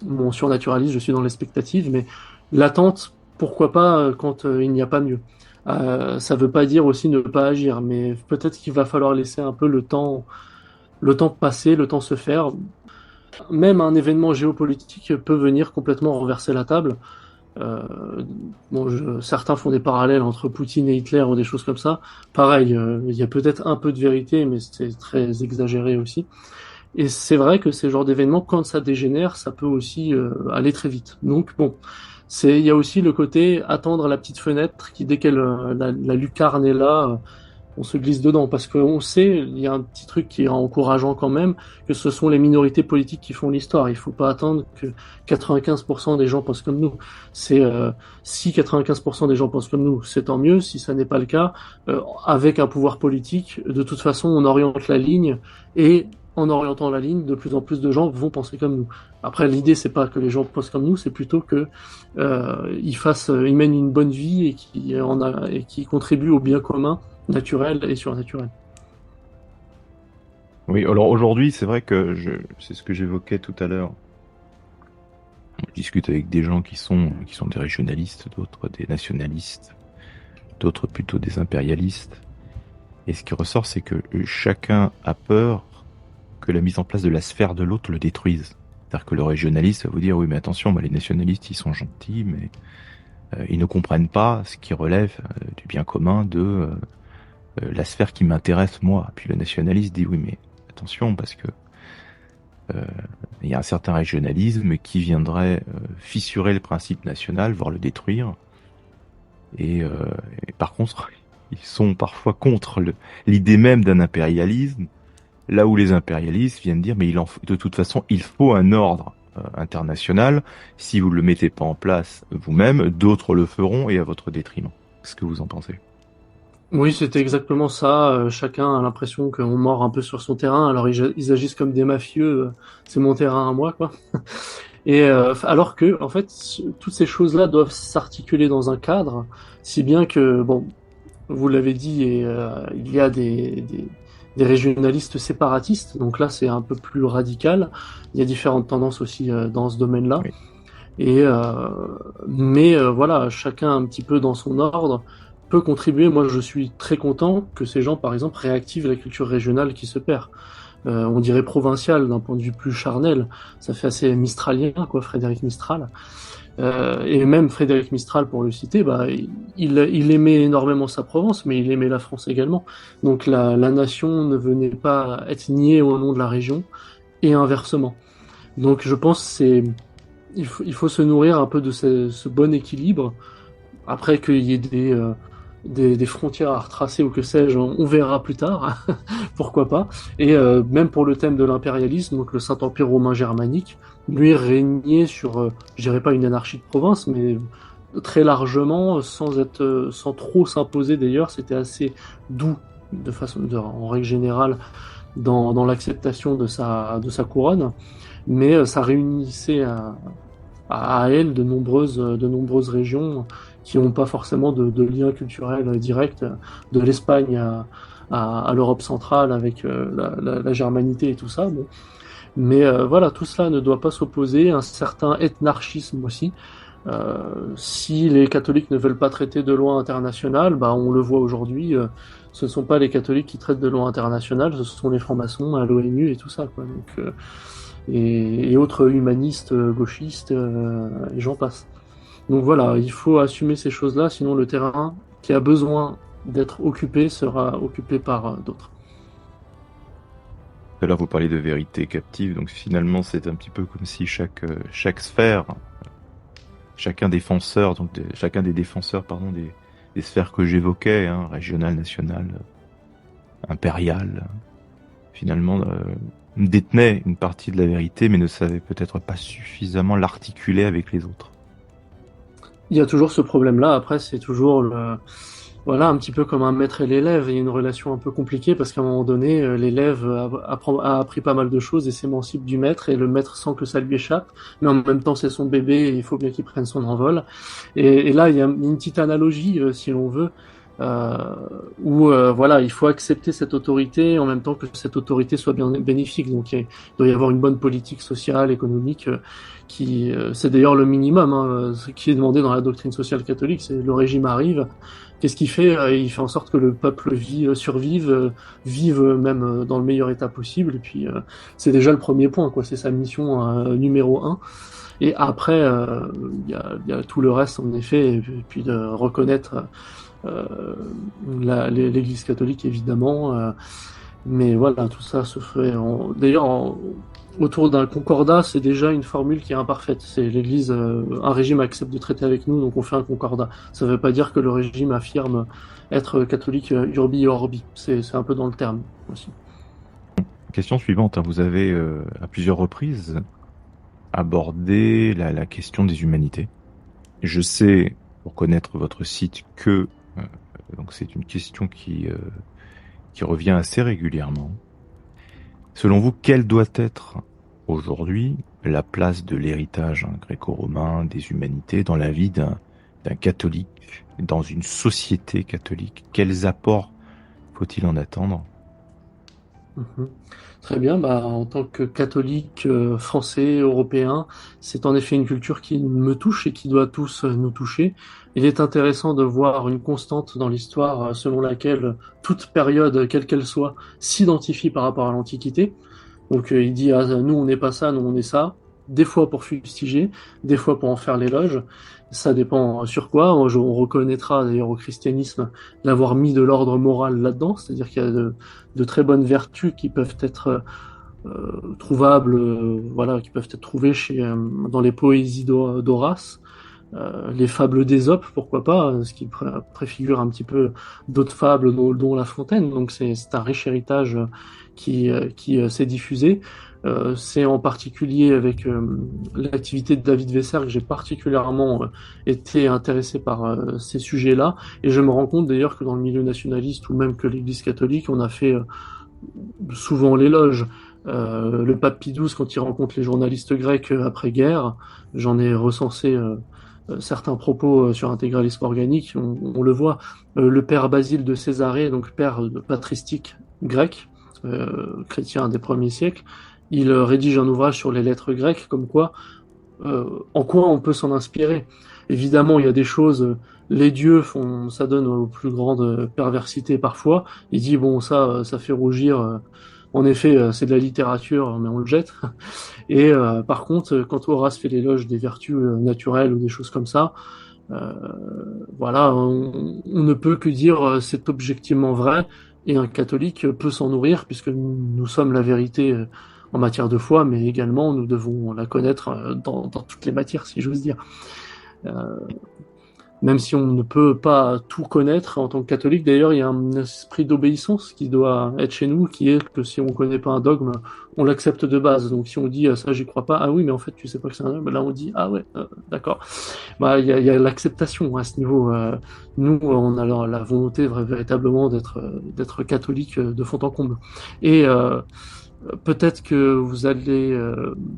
mon surnaturaliste, je suis dans l'expectative, mais l'attente, pourquoi pas quand il n'y a pas mieux. Ça veut pas dire aussi ne pas agir, mais peut-être qu'il va falloir laisser un peu le temps passer, le temps se faire. Même un événement géopolitique peut venir complètement renverser la table. Euh, bon, certains font des parallèles entre Poutine et Hitler ou des choses comme ça. Pareil, il y a peut-être un peu de vérité, mais c'est très exagéré aussi. Et c'est vrai que ces genres d'événements, quand ça dégénère, ça peut aussi aller très vite. Donc bon, il y a aussi le côté attendre la petite fenêtre qui, dès qu'elle la lucarne est là, on se glisse dedans. Parce qu'on sait, il y a un petit truc qui est encourageant quand même, que ce sont les minorités politiques qui font l'histoire. Il faut pas attendre que 95% des gens pensent comme nous. C'est si 95% des gens pensent comme nous, c'est tant mieux. Si ça n'est pas le cas, avec un pouvoir politique, de toute façon, on oriente la ligne et en orientant la ligne, de plus en plus de gens vont penser comme nous. Après, l'idée, c'est pas que les gens pensent comme nous, c'est plutôt que ils mènent une bonne vie et qui contribuent au bien commun, naturel et surnaturel. Oui, alors aujourd'hui, c'est vrai que c'est ce que j'évoquais tout à l'heure. Je discute avec des gens qui sont des régionalistes, d'autres des nationalistes, d'autres plutôt des impérialistes. Et ce qui ressort, c'est que chacun a peur que la mise en place de la sphère de l'autre le détruise. C'est-à-dire que le régionaliste va vous dire, oui, mais attention, moi, les nationalistes, ils sont gentils, mais ils ne comprennent pas ce qui relève du bien commun de la sphère qui m'intéresse, moi. Puis le nationaliste dit, oui, mais attention, parce que il y a un certain régionalisme qui viendrait fissurer le principe national, voire le détruire. Et par contre, ils sont parfois contre l'idée même d'un impérialisme, là où les impérialistes viennent dire, mais de toute façon, il faut un ordre international. Si vous ne le mettez pas en place vous-même, d'autres le feront et à votre détriment. Qu'est-ce que vous en pensez? Oui, c'était exactement ça. Chacun a l'impression qu'on mord un peu sur son terrain, alors ils agissent comme des mafieux. C'est mon terrain à moi, quoi. Et alors que, en fait, toutes ces choses-là doivent s'articuler dans un cadre, si bien que, bon, vous l'avez dit, et il y a des régionalistes séparatistes. Donc là, c'est un peu plus radical. Il y a différentes tendances aussi dans ce domaine-là. Oui. Et mais voilà, chacun un petit peu dans son ordre peut contribuer. Moi, je suis très content que ces gens, par exemple, réactivent la culture régionale qui se perd. On dirait provinciale d'un point de vue plus charnel. Ça fait assez mistralien, quoi, Frédéric Mistral. Et même Frédéric Mistral, pour le citer, bah, il aimait énormément sa Provence, mais il aimait la France également. Donc la nation ne venait pas être niée au nom de la région, et inversement. Donc je pense que il faut se nourrir un peu de ce bon équilibre. Après qu'il y ait des frontières à retracer ou que sais-je, on verra plus tard, pourquoi pas. Et même pour le thème de l'impérialisme, donc le Saint-Empire romain germanique, lui régnait sur, je dirais pas une anarchie de province, mais très largement, sans trop s'imposer d'ailleurs, c'était assez doux en règle générale dans l'acceptation de sa couronne, mais ça réunissait à elle de nombreuses régions qui n'ont pas forcément de lien culturel direct, de l'Espagne à l'Europe centrale avec la germanité et tout ça. Bon. Mais voilà, tout cela ne doit pas s'opposer. Un certain ethnarchisme aussi. Si les catholiques ne veulent pas traiter de loi internationale, bah, on le voit aujourd'hui, Ce ne sont pas les catholiques qui traitent de loi internationale, ce sont les francs-maçons à l'ONU et tout ça, quoi. Donc, et autres humanistes, gauchistes, et j'en passe. Donc voilà, il faut assumer ces choses-là, sinon le terrain qui a besoin d'être occupé sera occupé par d'autres. Tout à l'heure, vous parlez de vérité captive, donc finalement, c'est un petit peu comme si chaque sphère, chacun des défenseurs, pardon, des sphères que j'évoquais, hein, régionale, nationale, impériale, finalement, détenait une partie de la vérité, mais ne savait peut-être pas suffisamment l'articuler avec les autres. Il y a toujours ce problème-là. Après, c'est toujours voilà, un petit peu comme un maître et l'élève. Il y a une relation un peu compliquée parce qu'à un moment donné, l'élève a appris pas mal de choses et s'émancipe du maître et le maître sent que ça lui échappe. Mais en même temps, c'est son bébé et il faut bien qu'il prenne son envol. Et là, il y a une petite analogie, si l'on veut, euh, où voilà, il faut accepter cette autorité en même temps que cette autorité soit bien bénéfique. Donc, il doit y avoir une bonne politique sociale, économique. C'est d'ailleurs le minimum, hein, ce qui est demandé dans la doctrine sociale catholique, c'est le régime arrive. Qu'est-ce qu'il fait? Il fait en sorte que le peuple survive, vive même dans le meilleur état possible. Et puis c'est déjà le premier point, quoi. C'est sa mission numéro un. Et après, il y a tout le reste en effet, et puis de reconnaître l'Église catholique évidemment. Mais voilà, tout ça se fait. D'ailleurs, autour d'un concordat, c'est déjà une formule qui est imparfaite. C'est l'Église, un régime accepte de traiter avec nous, donc on fait un concordat. Ça ne veut pas dire que le régime affirme être catholique urbi et orbi. C'est un peu dans le terme aussi. Question suivante, hein. Vous avez à plusieurs reprises abordé la question des humanités. Je sais, pour connaître votre site, que donc c'est une question qui revient assez régulièrement. Selon vous, quelle doit être aujourd'hui la place de l'héritage gréco-romain des humanités dans la vie d'un catholique, dans une société catholique? Quels apports faut-il en attendre? Mhm. Très bien, bah, en tant que catholique français, européen, c'est en effet une culture qui me touche et qui doit tous nous toucher. Il est intéressant de voir une constante dans l'histoire selon laquelle toute période, quelle qu'elle soit, s'identifie par rapport à l'Antiquité. Donc il dit ah, nous on n'est pas ça, nous on est ça. Des fois pour fustiger, des fois pour en faire l'éloge. Ça dépend sur quoi. On reconnaîtra d'ailleurs au christianisme l'avoir mis de l'ordre moral là-dedans, c'est-à-dire qu'il y a de très bonnes vertus qui peuvent être trouvables, voilà, qui peuvent être trouvées dans les poésies d'Horace. Les fables d'Ésope, pourquoi pas, ce qui préfigure un petit peu d'autres fables, dont La Fontaine. Donc c'est un riche héritage qui s'est diffusé. C'est en particulier avec l'activité de David Vesser que j'ai particulièrement été intéressé par ces sujets-là. Et je me rends compte d'ailleurs que dans le milieu nationaliste ou même que l'Église catholique, on a fait souvent l'éloge. Le pape Pie XII, quand il rencontre les journalistes grecs après-guerre, j'en ai recensé certains propos sur intégralisme organique, on le voit. Le père Basile de Césarée, donc père patristique grec, chrétien des premiers siècles, il rédige un ouvrage sur les lettres grecques, comme quoi, en quoi on peut s'en inspirer. Évidemment, il y a des choses, les dieux ça donne aux plus grandes perversités parfois. Il dit bon, ça fait rougir. En effet, c'est de la littérature, mais on le jette. Et par contre, quand Horace fait l'éloge des vertus naturelles ou des choses comme ça, euh, voilà, on ne peut que dire c'est objectivement vrai, et un catholique peut s'en nourrir, puisque nous sommes la vérité en matière de foi, mais également nous devons la connaître dans toutes les matières, si j'ose dire. Euh, Même si on ne peut pas tout connaître en tant que catholique, d'ailleurs, il y a un esprit d'obéissance qui doit être chez nous, qui est que si on ne connaît pas un dogme, on l'accepte de base. Donc si on dit ça, j'y crois pas, ah oui, mais en fait, tu sais pas que c'est un dogme, là on dit ah ouais, d'accord. Bah, il y a l'acceptation à ce niveau. Nous, on a la volonté véritablement d'être catholique de fond en comble. Et peut-être que vous allez,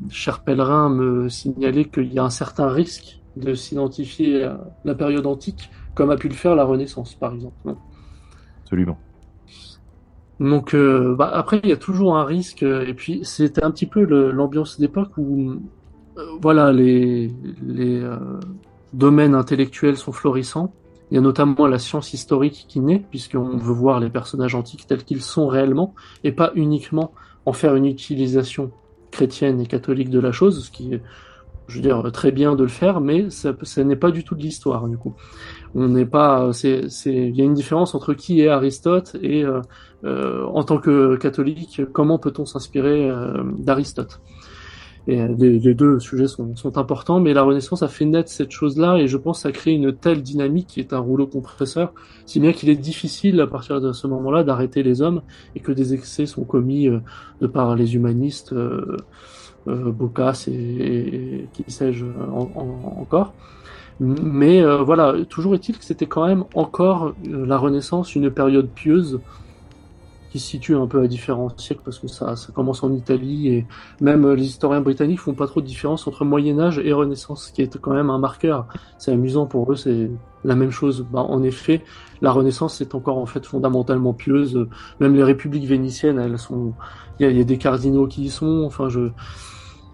cher pèlerin, me signaler qu'il y a un certain risque de s'identifier à la période antique, comme a pu le faire la Renaissance, par exemple. Absolument. Donc, bah, après, il y a toujours un risque, et puis c'était un petit peu l'ambiance d'époque où, voilà, les domaines intellectuels sont florissants, Il y a notamment la science historique qui naît, puisqu'on veut voir les personnages antiques tels qu'ils sont réellement, et pas uniquement en faire une utilisation chrétienne et catholique de la chose, ce qui est, je veux dire, très bien de le faire, mais ça n'est pas du tout de l'histoire, du coup. On n'est pas, il y a une différence entre qui est Aristote et, en tant que catholique, comment peut-on s'inspirer d'Aristote? Et les deux sujets sont importants, mais la Renaissance a fait naître cette chose-là, et je pense que ça crée une telle dynamique qui est un rouleau compresseur, si bien qu'il est difficile à partir de ce moment-là d'arrêter les hommes, et que des excès sont commis de par les humanistes, Boccace et qui sais-je encore. Mais voilà, toujours est-il que c'était quand même encore la Renaissance, une période pieuse qui se situe un peu à différents siècles parce que ça commence en Italie et même les historiens britanniques font pas trop de différence entre Moyen Âge et Renaissance, qui est quand même un marqueur. C'est amusant pour eux, c'est la même chose. Bah, en effet, la Renaissance est encore en fait fondamentalement pieuse. Même les républiques vénitiennes, elles sont, il y a des cardinaux qui y sont. Enfin,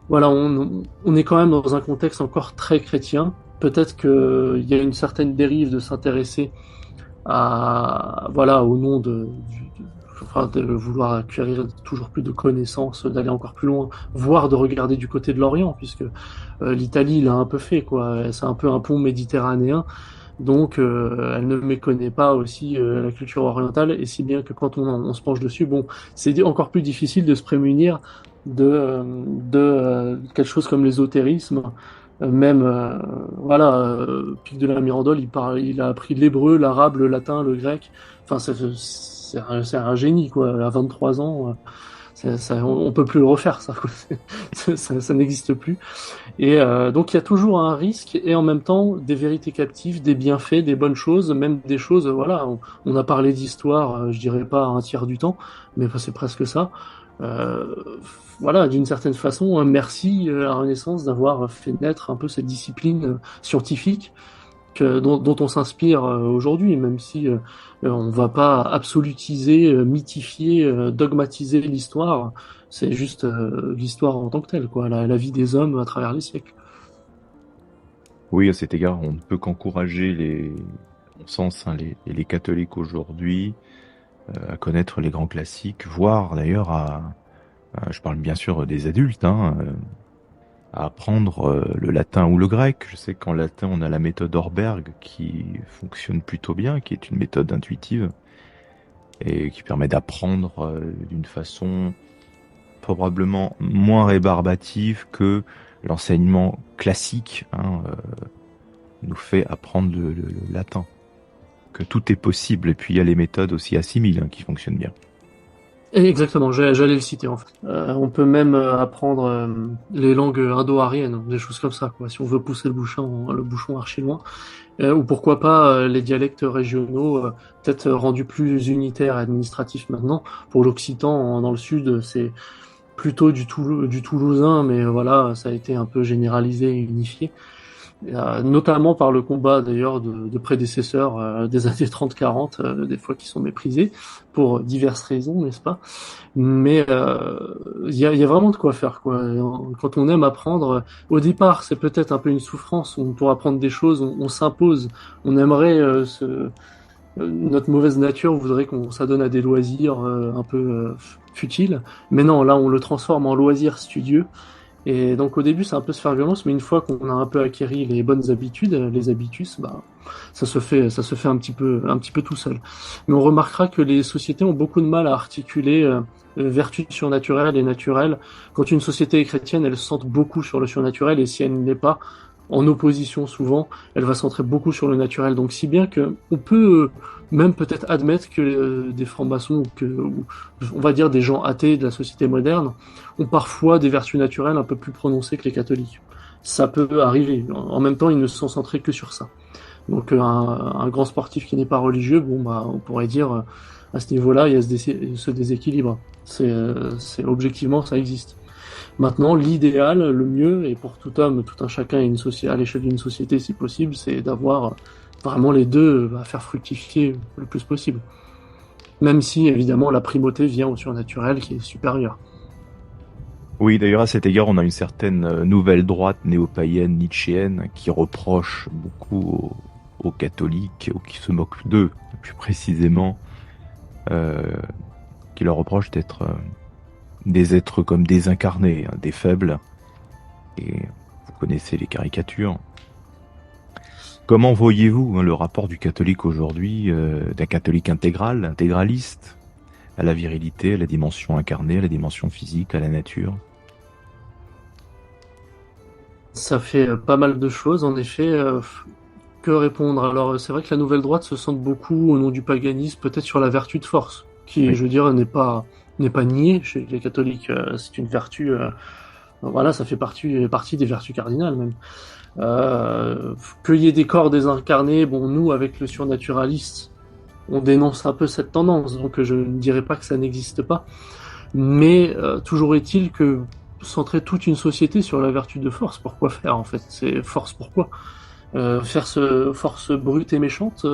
voilà, on est quand même dans un contexte encore très chrétien. Peut-être qu'il y a une certaine dérive de s'intéresser à, voilà, au nom enfin, de vouloir acquérir toujours plus de connaissances, d'aller encore plus loin, voire de regarder du côté de l'Orient, puisque l'Italie l'a un peu fait, quoi. C'est un peu un pont méditerranéen, donc elle ne méconnaît pas aussi la culture orientale, et si bien que quand on se penche dessus, bon, c'est encore plus difficile de se prémunir de quelque chose comme l'ésotérisme. Même voilà, Pic de la Mirandole, il a appris l'hébreu, l'arabe, le latin, le grec. Enfin, c'est un génie quoi. À 23 ans, on peut plus le refaire ça. Ça n'existe plus. Et donc il y a toujours un risque et en même temps des vérités captives, des bienfaits, des bonnes choses, même des choses. Voilà, on a parlé d'histoire, je dirais pas un tiers du temps, mais c'est presque ça. Euh, voilà, d'une certaine façon, merci à la Renaissance d'avoir fait naître un peu cette discipline scientifique dont on s'inspire aujourd'hui, même si on va pas absolutiser, mythifier, dogmatiser l'histoire. C'est juste l'histoire en tant que telle, quoi, la vie des hommes à travers les siècles. Oui, à cet égard, on ne peut qu'encourager à mon sens, hein, les catholiques aujourd'hui à connaître les grands classiques, voire d'ailleurs je parle bien sûr des adultes, hein, à apprendre le latin ou le grec. Je sais qu'en latin, on a la méthode Orberg qui fonctionne plutôt bien, qui est une méthode intuitive et qui permet d'apprendre d'une façon probablement moins rébarbative que l'enseignement classique, hein, nous fait apprendre le latin. Que tout est possible. Et puis il y a les méthodes aussi assimiles hein, qui fonctionnent bien. Exactement, j'allais le citer en fait. On peut même apprendre les langues indo-aryennes, des choses comme ça, quoi, si on veut pousser le bouchon archi loin. Ou pourquoi pas les dialectes régionaux, peut-être rendus plus unitaires et administratifs maintenant. Pour l'occitan, dans le sud, c'est plutôt du toulousain, mais voilà, ça a été un peu généralisé et unifié. Notamment par le combat d'ailleurs de prédécesseurs des années 30-40, des fois qui sont méprisés pour diverses raisons, n'est-ce pas? Mais il y a vraiment de quoi faire, quoi. Quand on aime apprendre, au départ, c'est peut-être un peu une souffrance. Pour apprendre des choses, on s'impose. On aimerait notre mauvaise nature voudrait qu'on s'adonne à des loisirs un peu futiles. Mais non, là, on le transforme en loisir studieux. Et donc au début, c'est un peu se faire violence, mais une fois qu'on a un peu acquéri les bonnes habitudes, les habitus, bah, ça se fait un petit peu tout seul. Mais on remarquera que les sociétés ont beaucoup de mal à articuler vertus surnaturelles et naturelles. Quand une société est chrétienne, elle se centre beaucoup sur le surnaturel, et si elle ne l'est pas, en opposition souvent, elle va centrer beaucoup sur le naturel. Donc si bien que on peut même peut-être admettre que des francs-maçons ou on va dire des gens athées de la société moderne ont parfois des vertus naturelles un peu plus prononcées que les catholiques. Ça peut arriver. En même temps, ils ne se sont centrés que sur ça. Donc un grand sportif qui n'est pas religieux, bon bah on pourrait dire à ce niveau-là, il y a ce déséquilibre. C'est objectivement ça existe. Maintenant, l'idéal, le mieux, et pour tout homme, tout un chacun à l'échelle d'une société si possible, c'est d'avoir vraiment les deux à faire fructifier le plus possible. Même si, évidemment, la primauté vient au surnaturel qui est supérieur. Oui, d'ailleurs, à cet égard, on a une certaine nouvelle droite néo-païenne, nietzschéenne, qui reproche beaucoup aux catholiques, ou qui se moquent d'eux, plus précisément, euh, qui leur reprochent d'être des êtres comme désincarnés, hein, des faibles. Et vous connaissez les caricatures. Comment voyez-vous, hein, le rapport du catholique aujourd'hui, d'un catholique intégral, intégraliste, à la virilité, à la dimension incarnée, à la dimension physique, à la nature? Ça fait pas mal de choses, en effet. Que répondre? Alors, c'est vrai que la nouvelle droite se centre beaucoup au nom du paganisme, peut-être sur la vertu de force, qui, Oui, je veux dire, n'est pas niée chez les catholiques. C'est une vertu. Voilà, ça fait partie des vertus cardinales même. Qu'il y ait des corps désincarnés, bon, nous, avec le surnaturaliste, on dénonce un peu cette tendance, donc je ne dirais pas que ça n'existe pas. Mais toujours est-il que centrer toute une société sur la vertu de force, pourquoi faire en fait? C'est force pourquoi? Faire force brute et méchante,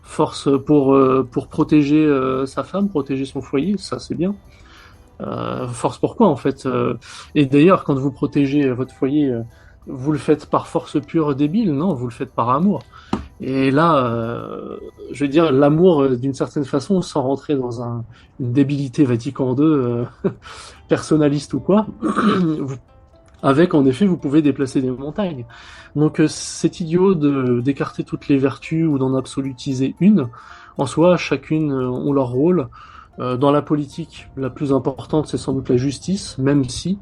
force pour protéger sa femme, protéger son foyer, ça c'est bien. Force pourquoi en fait? Et d'ailleurs, quand vous protégez votre foyer, vous le faites par force pure débile? Non, vous le faites par amour. Et là, je veux dire, l'amour, d'une certaine façon, sans rentrer dans une débilité Vatican II, personnaliste ou quoi, avec, en effet, vous pouvez déplacer des montagnes. Donc, c'est idiot d'écarter toutes les vertus ou d'en absolutiser une. En soi, chacune ont leur rôle. Dans la politique, la plus importante, c'est sans doute la justice, même si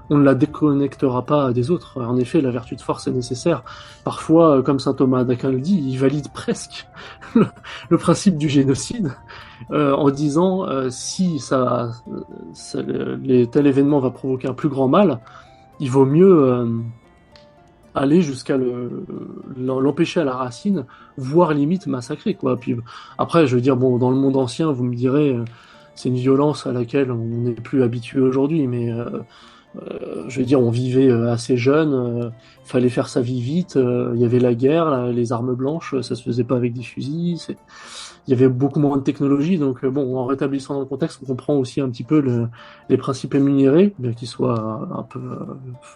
on ne la déconnectera pas des autres. En effet, la vertu de force est nécessaire. Parfois, comme saint Thomas d'Aquin le dit, il valide presque le, le principe du génocide en disant si tel événement va provoquer un plus grand mal, il vaut mieux aller jusqu'à l'empêcher à la racine, voire limite massacrer, quoi. Puis après, je veux dire, bon, dans le monde ancien, vous me direz, c'est une violence à laquelle on n'est plus habitué aujourd'hui, mais je veux dire, on vivait assez jeune, fallait faire sa vie vite, il y avait la guerre, les armes blanches, ça se faisait pas avec des fusils, il y avait beaucoup moins de technologie, donc bon, en rétablissant le contexte, on comprend aussi un petit peu les principes énumérés, bien qu'ils soient un peu,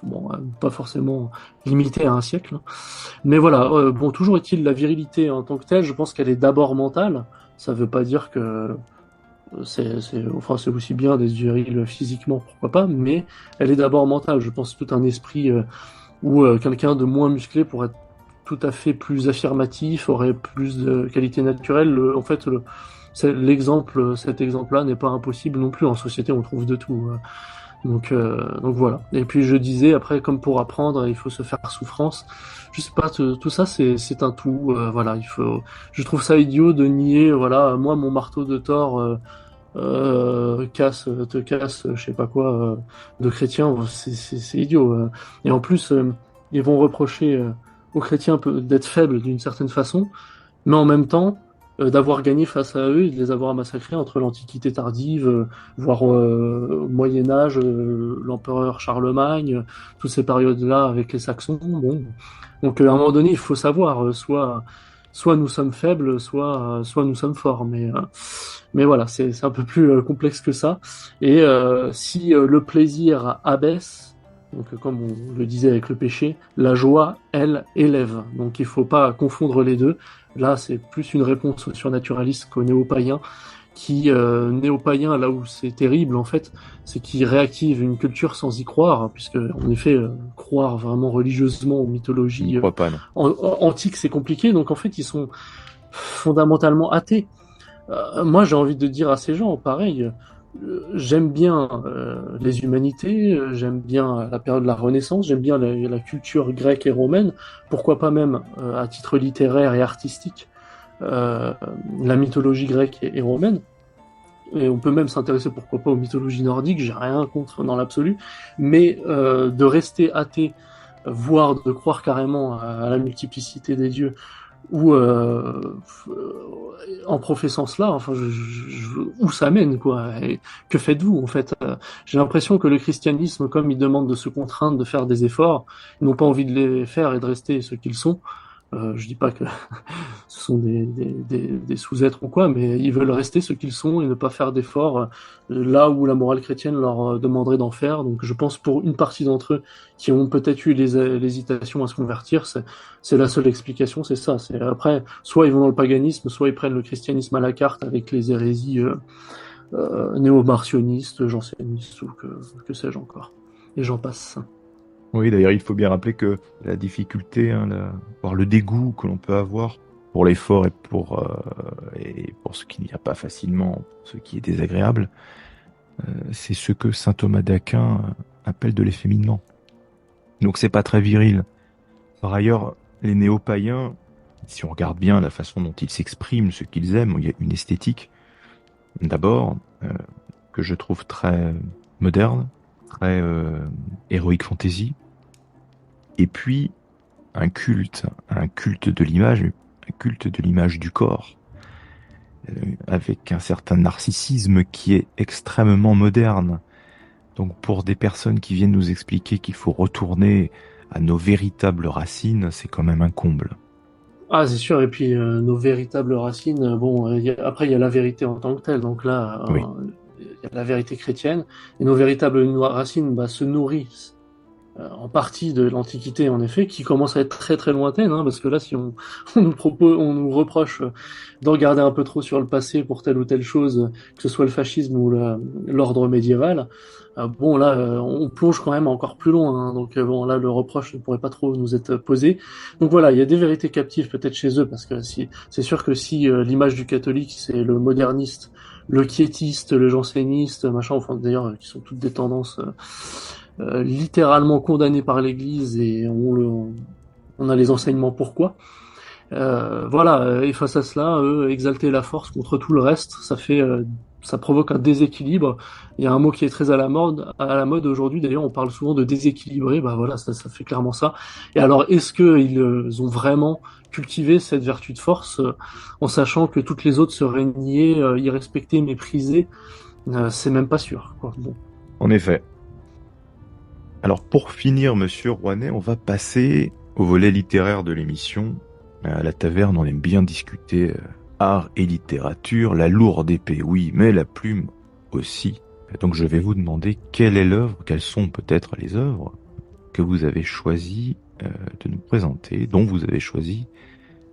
bon, pas forcément limités à un siècle. Mais voilà, bon, toujours est-il, la virilité en tant que telle, je pense qu'elle est d'abord mentale. Ça veut pas dire que enfin, c'est aussi bien d'être viril physiquement, pourquoi pas, mais elle est d'abord mentale. Je pense tout un esprit où quelqu'un de moins musclé pourrait être tout à fait plus affirmatif, aurait plus de qualités naturelles. En fait, cet exemple-là n'est pas impossible non plus. En société, on trouve de tout. Donc voilà. Et puis je disais, après, comme pour apprendre, il faut se faire souffrance. Je sais pas, tout ça, c'est un tout. Voilà, je trouve ça idiot de nier. Voilà, moi, mon marteau de Thor. Te casse, je sais pas quoi, de chrétiens, c'est idiot. Et en plus, ils vont reprocher aux chrétiens d'être faibles d'une certaine façon, mais en même temps, d'avoir gagné face à eux et de les avoir massacrés entre l'Antiquité tardive, voire au Moyen Âge, l'empereur Charlemagne, toutes ces périodes-là avec les Saxons. Bon, donc à un moment donné, il faut savoir, soit nous sommes faibles, soit nous sommes forts, mais voilà, c'est un peu plus complexe que ça. Et si le plaisir abaisse, donc comme on le disait avec le péché, la joie, elle, élève. Donc il faut pas confondre les deux. Là, c'est plus une réponse au surnaturaliste qu'au néo-païen, néo-païen, là où c'est terrible en fait, c'est qu'il réactive une culture sans y croire, puisque en effet, croire vraiment religieusement aux je ne mythologies crois pas, non. antiques, c'est compliqué. Donc en fait, ils sont fondamentalement athées. Moi, j'ai envie de dire à ces gens, pareil, j'aime bien les humanités, j'aime bien la période de la Renaissance, j'aime bien la culture grecque et romaine, pourquoi pas même à titre littéraire et artistique, la mythologie grecque et romaine. Et on peut même s'intéresser, pourquoi pas, aux mythologies nordiques, j'ai rien contre dans l'absolu, mais de rester athée, voire de croire carrément à la multiplicité des dieux, ou en professant cela, enfin, où ça mène, quoi? Et que faites-vous, en fait? J'ai l'impression que le christianisme, comme il demande de se contraindre, de faire des efforts, ils n'ont pas envie de les faire et de rester ce qu'ils sont. Je dis pas que ce sont des sous-êtres ou quoi, mais ils veulent rester ce qu'ils sont et ne pas faire d'efforts là où la morale chrétienne leur demanderait d'en faire. Donc je pense pour une partie d'entre eux qui ont peut-être eu l'hésitation à se convertir, c'est la seule explication, c'est ça. C'est après, soit ils vont dans le paganisme, soit ils prennent le christianisme à la carte avec les hérésies néo-martionnistes, jansénistes ou que sais-je encore. Et j'en passe. Oui, d'ailleurs, il faut bien rappeler que la difficulté, hein, voire le dégoût que l'on peut avoir pour l'effort et pour ce qui n'y a pas facilement, ce qui est désagréable, c'est ce que saint Thomas d'Aquin appelle de l'efféminement. Donc c'est pas très viril. Par ailleurs, les néo-païens, si on regarde bien la façon dont ils s'expriment, ce qu'ils aiment, il y a une esthétique, d'abord, que je trouve très moderne, très héroïque fantasy, et puis un culte un culte de l'image du corps, avec un certain narcissisme qui est extrêmement moderne. Donc pour des personnes qui viennent nous expliquer qu'il faut retourner à nos véritables racines, c'est quand même un comble. Ah, c'est sûr. Et puis nos véritables racines. Bon, après il y a la vérité en tant que telle. Donc là, Oui. il y a la vérité chrétienne. Et nos véritables racines, bah, se nourrissent en partie de l'Antiquité, en effet, qui commence à être très très lointaine, hein, parce que là, si on nous reproche de regarder un peu trop sur le passé pour telle ou telle chose, que ce soit le fascisme ou l'ordre médiéval, bon là, on plonge quand même encore plus loin, hein, donc bon là, le reproche ne pourrait pas trop nous être posé. Donc voilà, il y a des vérités captives peut-être chez eux, parce que si c'est sûr que si l'image du catholique c'est le moderniste, le quiétiste, le janséniste, machin, enfin d'ailleurs, qui sont toutes des tendances littéralement condamné par l'Église et on a les enseignements pourquoi. Voilà, et face à cela, exalter la force contre tout le reste, ça provoque un déséquilibre. Il y a un mot qui est très à la mode aujourd'hui. D'ailleurs, on parle souvent de déséquilibré. Bah voilà, ça fait clairement ça. Et alors, est-ce qu'ils ont vraiment cultivé cette vertu de force en sachant que toutes les autres seraient niées, irrespectées, méprisées? C'est même pas sûr, quoi. Bon. En effet. Alors pour finir, monsieur Rouanet, on va passer au volet littéraire de l'émission. À la taverne, on aime bien discuter art et littérature, la lourde épée, oui, mais la plume aussi. Donc je vais vous demander quelle est l'œuvre, quelles sont peut-être les œuvres que vous avez choisi de nous présenter, dont vous avez choisi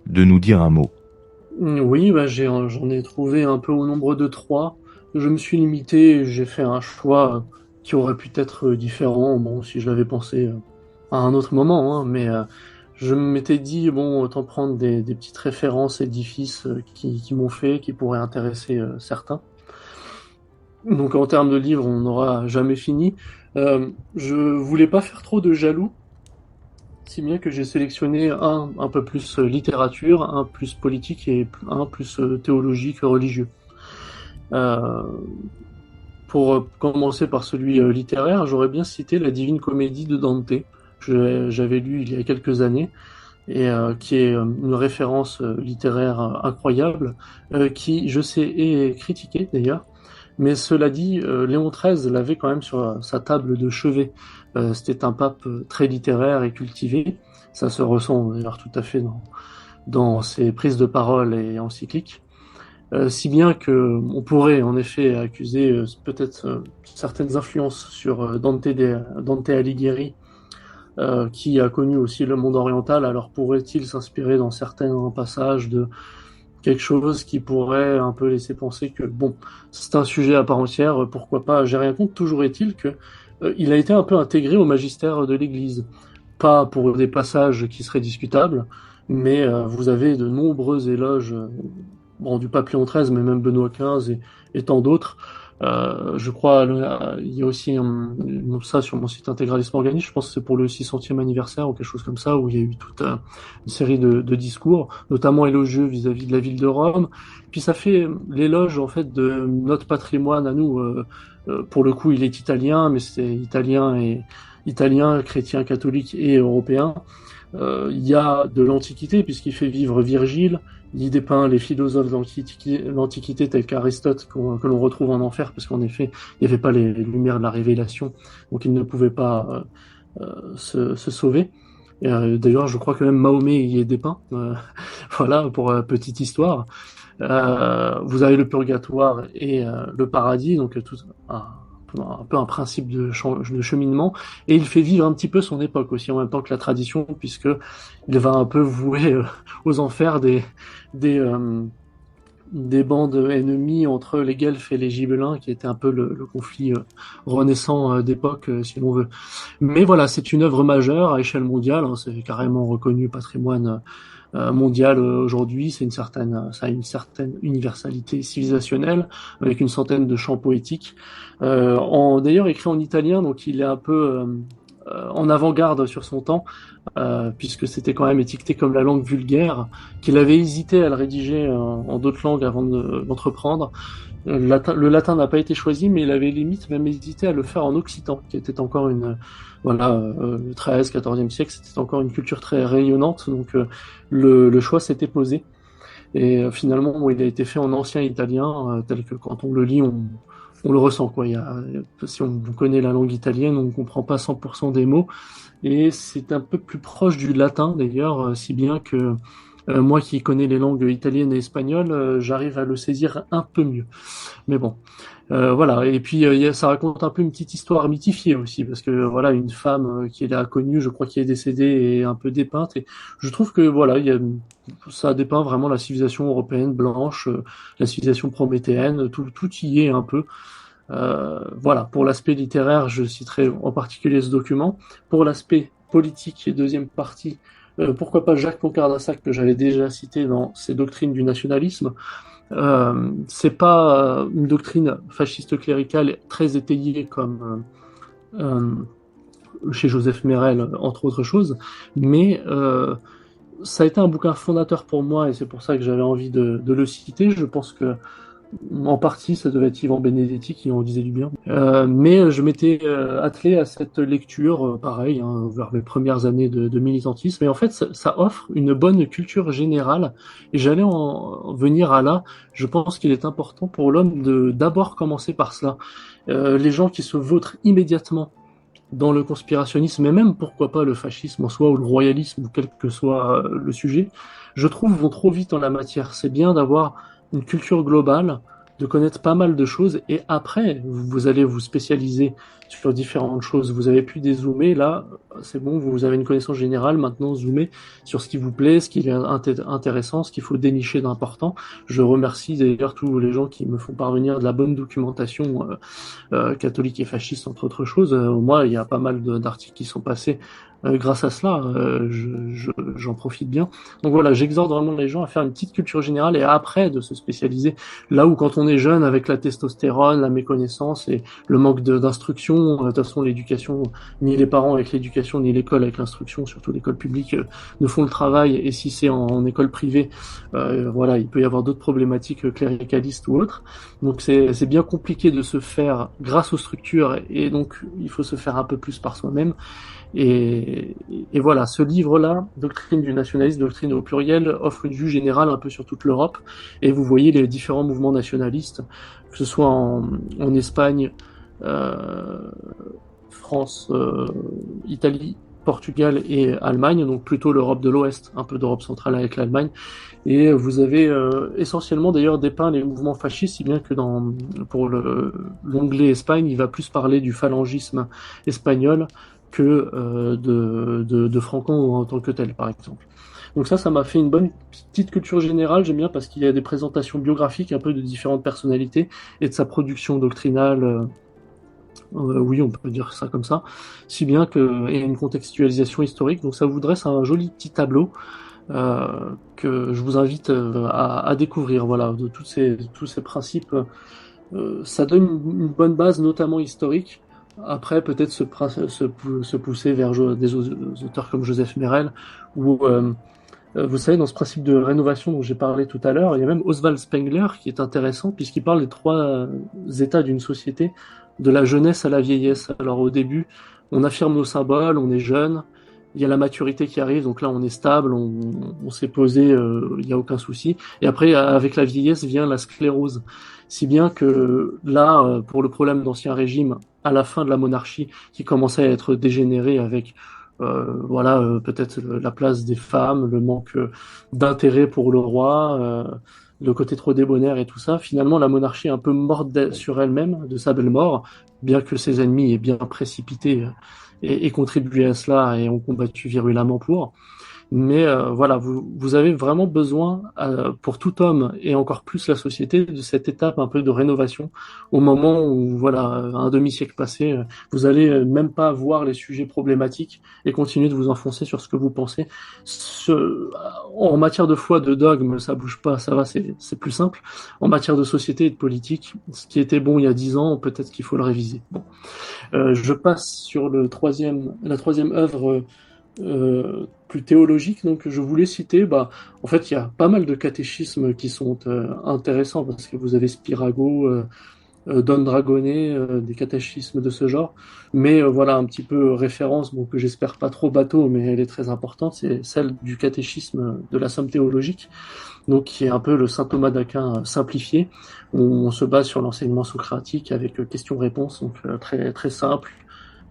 de nous dire un mot. Oui, bah j'en ai trouvé un peu au nombre de 3. Je me suis limité, j'ai fait un choix qui aurait pu être différent, bon, si je l'avais pensé à un autre moment, hein, mais je m'étais dit, bon, autant prendre des petites références, édifices qui m'ont fait, qui pourraient intéresser certains. Donc en termes de livres, on n'aura jamais fini. Je voulais pas faire trop de jaloux, si bien que j'ai sélectionné un peu plus littérature, un plus politique et un plus théologique, religieux. Euh, pour commencer par celui littéraire, j'aurais bien cité la Divine Comédie de Dante. J'avais lu il y a quelques années et qui est une référence littéraire incroyable, qui, je sais, est critiquée d'ailleurs. Mais cela dit, Léon XIII l'avait quand même sur sa table de chevet. C'était un pape très littéraire et cultivé. Ça se ressent d'ailleurs tout à fait dans ses prises de parole et encycliques. Si bien que on pourrait en effet accuser peut-être certaines influences sur Dante Alighieri, qui a connu aussi le monde oriental. Alors pourrait-il s'inspirer dans certains passages de quelque chose qui pourrait un peu laisser penser que bon, c'est un sujet à part entière, pourquoi pas, j'ai rien contre. Toujours est-il que il a été un peu intégré au magistère de l'Église, pas pour des passages qui seraient discutables, mais vous avez de nombreux éloges, bon, du pape Léon XIII, mais même Benoît XV et tant d'autres. Je crois, il y a aussi ça sur mon site Intégralisme Organique, je pense que c'est pour le 600e anniversaire ou quelque chose comme ça, où il y a eu toute une série de discours, notamment élogieux vis-à-vis de la ville de Rome. Puis ça fait l'éloge en fait de notre patrimoine à nous. Pour le coup, il est italien, mais c'est italien, chrétien, catholique et européen. Il y a de l'Antiquité, puisqu'il fait vivre Virgile, il dépeint les philosophes de l'Antiquité tels qu'Aristote, que l'on retrouve en enfer, parce qu'en effet, il n'y avait pas les lumières de la révélation, donc il ne pouvait pas se sauver. D'ailleurs, je crois que même Mahomet y est dépeint. Voilà, pour petite histoire. Vous avez le purgatoire et le paradis, donc tout un peu un principe de cheminement, et il fait vivre un petit peu son époque aussi en même temps que la tradition, puisque il va un peu vouer aux enfers des, euh, des bandes ennemies entre les Guelfes et les Gibelins, qui était un peu le conflit renaissant d'époque, si l'on veut. Mais voilà, c'est une œuvre majeure à échelle mondiale, hein, c'est carrément reconnu patrimoine mondial aujourd'hui. Ça a une certaine universalité civilisationnelle, avec une centaine de chants poétiques. D'ailleurs écrit en italien, donc il est un peu en avant-garde sur son temps, puisque c'était quand même étiqueté comme la langue vulgaire, qu'il avait hésité à le rédiger en d'autres langues avant d'entreprendre. Le latin n'a pas été choisi, mais il avait limite même hésité à le faire en occitan, qui était encore voilà, le 13, 14e siècle, c'était encore une culture très rayonnante, donc le choix s'était posé. Et finalement, bon, il a été fait en ancien italien, tel que quand on le lit, on le ressent, quoi. Si on connaît la langue italienne, on ne comprend pas 100% des mots, et c'est un peu plus proche du latin d'ailleurs, si bien que moi qui connais les langues italiennes et espagnoles, j'arrive à le saisir un peu mieux. Mais bon, voilà. Et puis ça raconte un peu une petite histoire mythifiée aussi, parce que voilà, une femme qui est là connue, je crois, qui est décédée et un peu dépeinte. Et je trouve que voilà, ça dépeint vraiment la civilisation européenne blanche, la civilisation prométhéenne, tout y est un peu. Voilà, pour l'aspect littéraire, je citerai en particulier ce document. Pour l'aspect politique et deuxième partie, pourquoi pas Jacques Concardassac, que j'avais déjà cité dans ses doctrines du nationalisme. C'est pas une doctrine fasciste cléricale très étayée comme chez Joseph Merel, entre autres choses, mais ça a été un bouquin fondateur pour moi et c'est pour ça que j'avais envie de le citer. Je pense que en partie, ça devait être Yvan Benedetti qui en disait du bien. Mais je m'étais attelé à cette lecture, pareil, hein, vers mes premières années de militantisme. Et en fait, ça offre une bonne culture générale. Et j'allais en venir à là. Je pense qu'il est important pour l'homme de d'abord commencer par cela. Les gens qui se vautrent immédiatement dans le conspirationnisme, et même pourquoi pas le fascisme en soi, ou le royalisme, ou quel que soit le sujet, je trouve vont trop vite en la matière. C'est bien d'avoir une culture globale, de connaître pas mal de choses, et après, vous allez vous spécialiser sur différentes choses. Vous avez pu dézoomer, là, c'est bon, vous avez une connaissance générale, maintenant zoomez sur ce qui vous plaît, ce qui est intéressant, ce qu'il faut dénicher d'important. Je remercie d'ailleurs tous les gens qui me font parvenir de la bonne documentation catholique et fasciste, entre autres choses. Moi, il y a pas mal d'articles qui sont passés grâce à cela, j'en profite bien. Donc voilà, j'exhorte vraiment les gens à faire une petite culture générale et après de se spécialiser. Là où quand on est jeune, avec la testostérone, la méconnaissance et le manque d'instruction, de toute façon l'éducation, ni les parents avec l'éducation, ni l'école avec l'instruction, surtout l'école publique, ne font le travail. Et si c'est en école privée, voilà, il peut y avoir d'autres problématiques cléricalistes ou autres. Donc c'est bien compliqué de se faire grâce aux structures et donc il faut se faire un peu plus par soi-même. Et voilà, ce livre-là, Doctrine du nationalisme, doctrine au pluriel, offre une vue générale un peu sur toute l'Europe. Et vous voyez les différents mouvements nationalistes, que ce soit en Espagne, euh, France, Italie, Portugal et Allemagne, donc plutôt l'Europe de l'Ouest, un peu d'Europe centrale avec l'Allemagne. Et vous avez essentiellement d'ailleurs dépeint les mouvements fascistes, si bien que pour l'onglet Espagne, il va plus parler du phalangisme espagnol que de Franco en tant que tel, par exemple. Donc ça m'a fait une bonne petite culture générale, j'aime bien parce qu'il y a des présentations biographiques un peu de différentes personnalités et de sa production doctrinale, oui, on peut dire ça comme ça, si bien que et une contextualisation historique. Donc ça vous dresse un joli petit tableau que je vous invite à découvrir. Voilà, de tous ces principes, ça donne une bonne base, notamment historique. Après, peut-être se pousser vers des auteurs comme Joseph Merel, ou vous savez, dans ce principe de rénovation dont j'ai parlé tout à l'heure, il y a même Oswald Spengler qui est intéressant puisqu'il parle des trois états d'une société, de la jeunesse à la vieillesse. Alors au début, on affirme nos symboles, on est jeune, il y a la maturité qui arrive, donc là on est stable, on s'est posé, il n'y a aucun souci. Et après, avec la vieillesse vient la sclérose. Si bien que là, pour le problème d'Ancien Régime, à la fin de la monarchie, qui commençait à être dégénérée avec Voilà, peut-être la place des femmes, le manque d'intérêt pour le roi, le côté trop débonnaire et tout ça. Finalement, la monarchie est un peu morte sur elle-même, de sa belle mort, bien que ses ennemis aient bien précipité et contribué à cela et ont combattu virulemment pour. Mais voilà, vous avez vraiment besoin, pour tout homme et encore plus la société, de cette étape un peu de rénovation. Au moment où, voilà, un demi-siècle passé, vous allez même pas voir les sujets problématiques et continuer de vous enfoncer sur ce que vous pensez. En matière de foi, de dogme, ça bouge pas, ça va, c'est plus simple. En matière de société et de politique, ce qui était bon il y a 10 ans, peut-être qu'il faut le réviser. Bon. Je passe sur la troisième œuvre plus théologique, donc je voulais citer, en fait, il y a pas mal de catéchismes qui sont intéressants parce que vous avez Spirago, Don Dragonet, des catéchismes de ce genre, mais voilà un petit peu référence, bon, que j'espère pas trop bateau, mais elle est très importante, c'est celle du catéchisme de la Somme théologique, donc qui est un peu le Saint Thomas d'Aquin simplifié. On se base sur l'enseignement socratique avec questions-réponses, donc très très simple,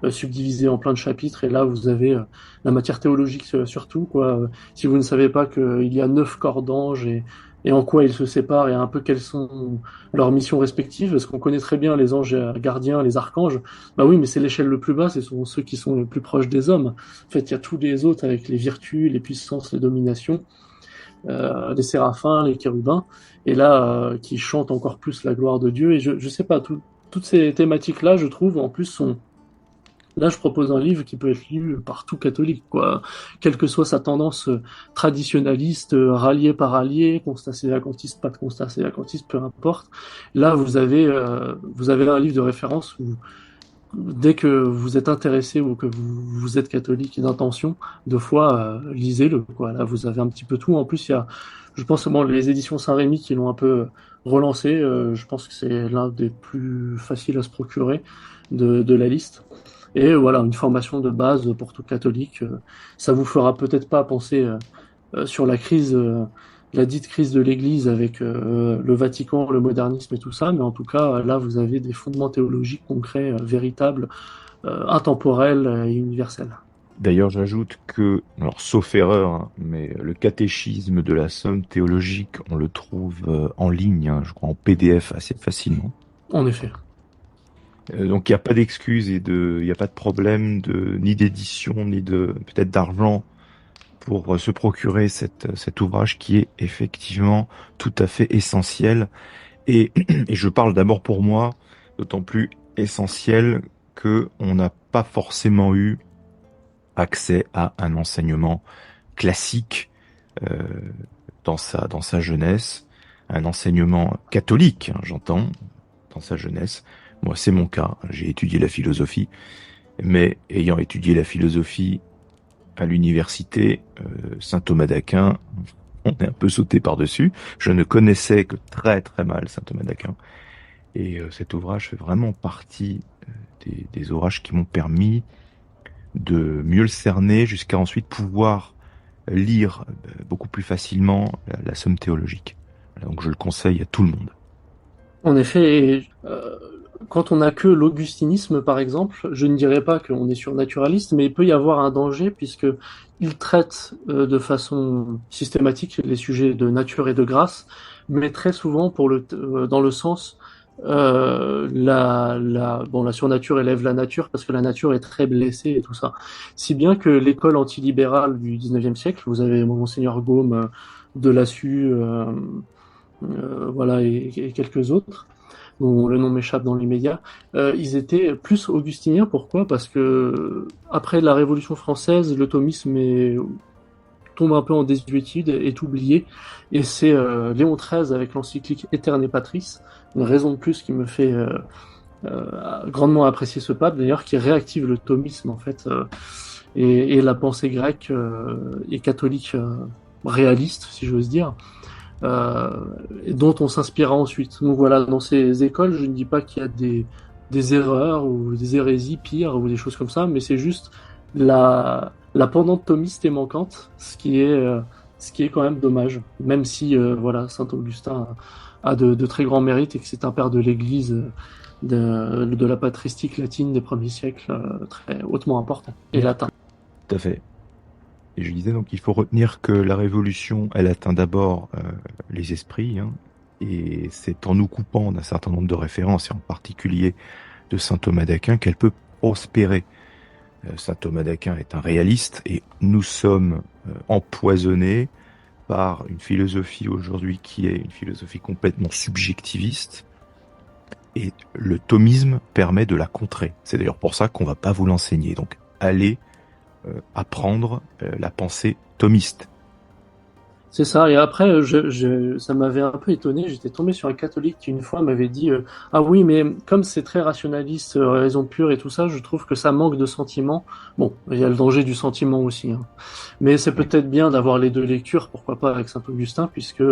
subdivisé en plein de chapitres, et là vous avez la matière théologique surtout, quoi. Si vous ne savez pas qu'il y a 9 corps d'anges et en quoi ils se séparent et un peu quelles sont leurs missions respectives, parce qu'on connaît très bien les anges gardiens, les archanges, bah oui, mais c'est l'échelle le plus bas, ce sont ceux qui sont les plus proches des hommes. En fait, il y a tous les autres avec les vertus, les puissances, les dominations, les séraphins, les chérubins, et là, qui chantent encore plus la gloire de Dieu, et je sais pas, toutes ces thématiques-là, je trouve, en plus, sont là, je propose un livre qui peut être lu par tout catholique, quoi. Quelle que soit sa tendance traditionnaliste, rallié par allié, constat sévacantiste, pas de constat sévacantiste, peu importe. Là, vous avez un livre de référence où, dès que vous êtes intéressé ou que vous êtes catholique d'intention, de foi, lisez-le, quoi. Là, vous avez un petit peu tout. En plus, il y a, je pense, bon, les éditions Saint-Rémy qui l'ont un peu relancé. Je pense que c'est l'un des plus faciles à se procurer de la liste. Et voilà, une formation de base pour tout catholique. Ça vous fera peut-être pas penser sur la crise, la dite crise de l'Église avec le Vatican, le modernisme et tout ça, mais en tout cas, là, vous avez des fondements théologiques concrets, véritables, intemporels et universels. D'ailleurs, j'ajoute que, alors sauf erreur, hein, mais le catéchisme de la Somme théologique, on le trouve en ligne, hein, je crois en PDF assez facilement. En effet. Donc il n'y a pas d'excuses il n'y a pas de problème ni d'édition, ni de peut-être d'argent pour se procurer cet ouvrage qui est effectivement tout à fait essentiel. Et, et je parle d'abord pour moi, d'autant plus essentiel que on n'a pas forcément eu accès à un enseignement classique euh, dans sa jeunesse, un enseignement catholique, hein, j'entends, dans sa jeunesse. Moi, c'est mon cas. J'ai étudié la philosophie, mais ayant étudié la philosophie à l'université Saint Thomas d'Aquin, on est un peu sauté par-dessus. Je ne connaissais que très très mal Saint Thomas d'Aquin. Et cet ouvrage fait vraiment partie des ouvrages qui m'ont permis de mieux le cerner jusqu'à ensuite pouvoir lire beaucoup plus facilement la Somme théologique. Voilà, donc je le conseille à tout le monde. En effet, quand on n'a que l'augustinisme, par exemple, je ne dirais pas qu'on est surnaturaliste, mais il peut y avoir un danger puisque il traite de façon systématique les sujets de nature et de grâce, mais très souvent dans le sens la surnature élève la nature parce que la nature est très blessée et tout ça. Si bien que l'école antilibérale du 19e siècle, vous avez Monseigneur Gaume, Delassus, voilà, et quelques autres, dont le nom m'échappe dans l'immédiat, ils étaient plus augustiniens. Pourquoi? Parce que après la Révolution française, le thomisme tombe un peu en désuétude, est oublié, et c'est Léon XIII avec l'encyclique Aeterne Patris, une raison de plus qui me fait grandement apprécier ce pape d'ailleurs, qui réactive le thomisme en fait, et la pensée grecque et catholique réaliste, si j'ose dire, euh, dont on s'inspirera ensuite. Donc voilà, dans ces écoles, je ne dis pas qu'il y a des erreurs ou des hérésies pires ou des choses comme ça, mais c'est juste la pendante thomiste est manquante, ce qui est quand même dommage, même si voilà, Saint Augustin a de très grands mérites et que c'est un père de l'Église de la patristique latine des premiers siècles très hautement important et latin. Tout à fait. Et je disais donc, il faut retenir que la révolution, elle atteint d'abord les esprits, hein, et c'est en nous coupant d'un certain nombre de références, et en particulier de saint Thomas d'Aquin, qu'elle peut prospérer. Saint Thomas d'Aquin est un réaliste, et nous sommes empoisonnés par une philosophie aujourd'hui qui est une philosophie complètement subjectiviste, et le thomisme permet de la contrer. C'est d'ailleurs pour ça qu'on va pas vous l'enseigner. Donc, allez apprendre la pensée thomiste. C'est ça. Et après, ça m'avait un peu étonné. J'étais tombé sur un catholique qui une fois m'avait dit ah oui, mais comme c'est très rationaliste, raison pure et tout ça, je trouve que ça manque de sentiment. Bon, il y a le danger du sentiment aussi, hein. Mais c'est Oui. peut-être bien d'avoir les deux lectures, pourquoi pas avec Saint Augustin, puisque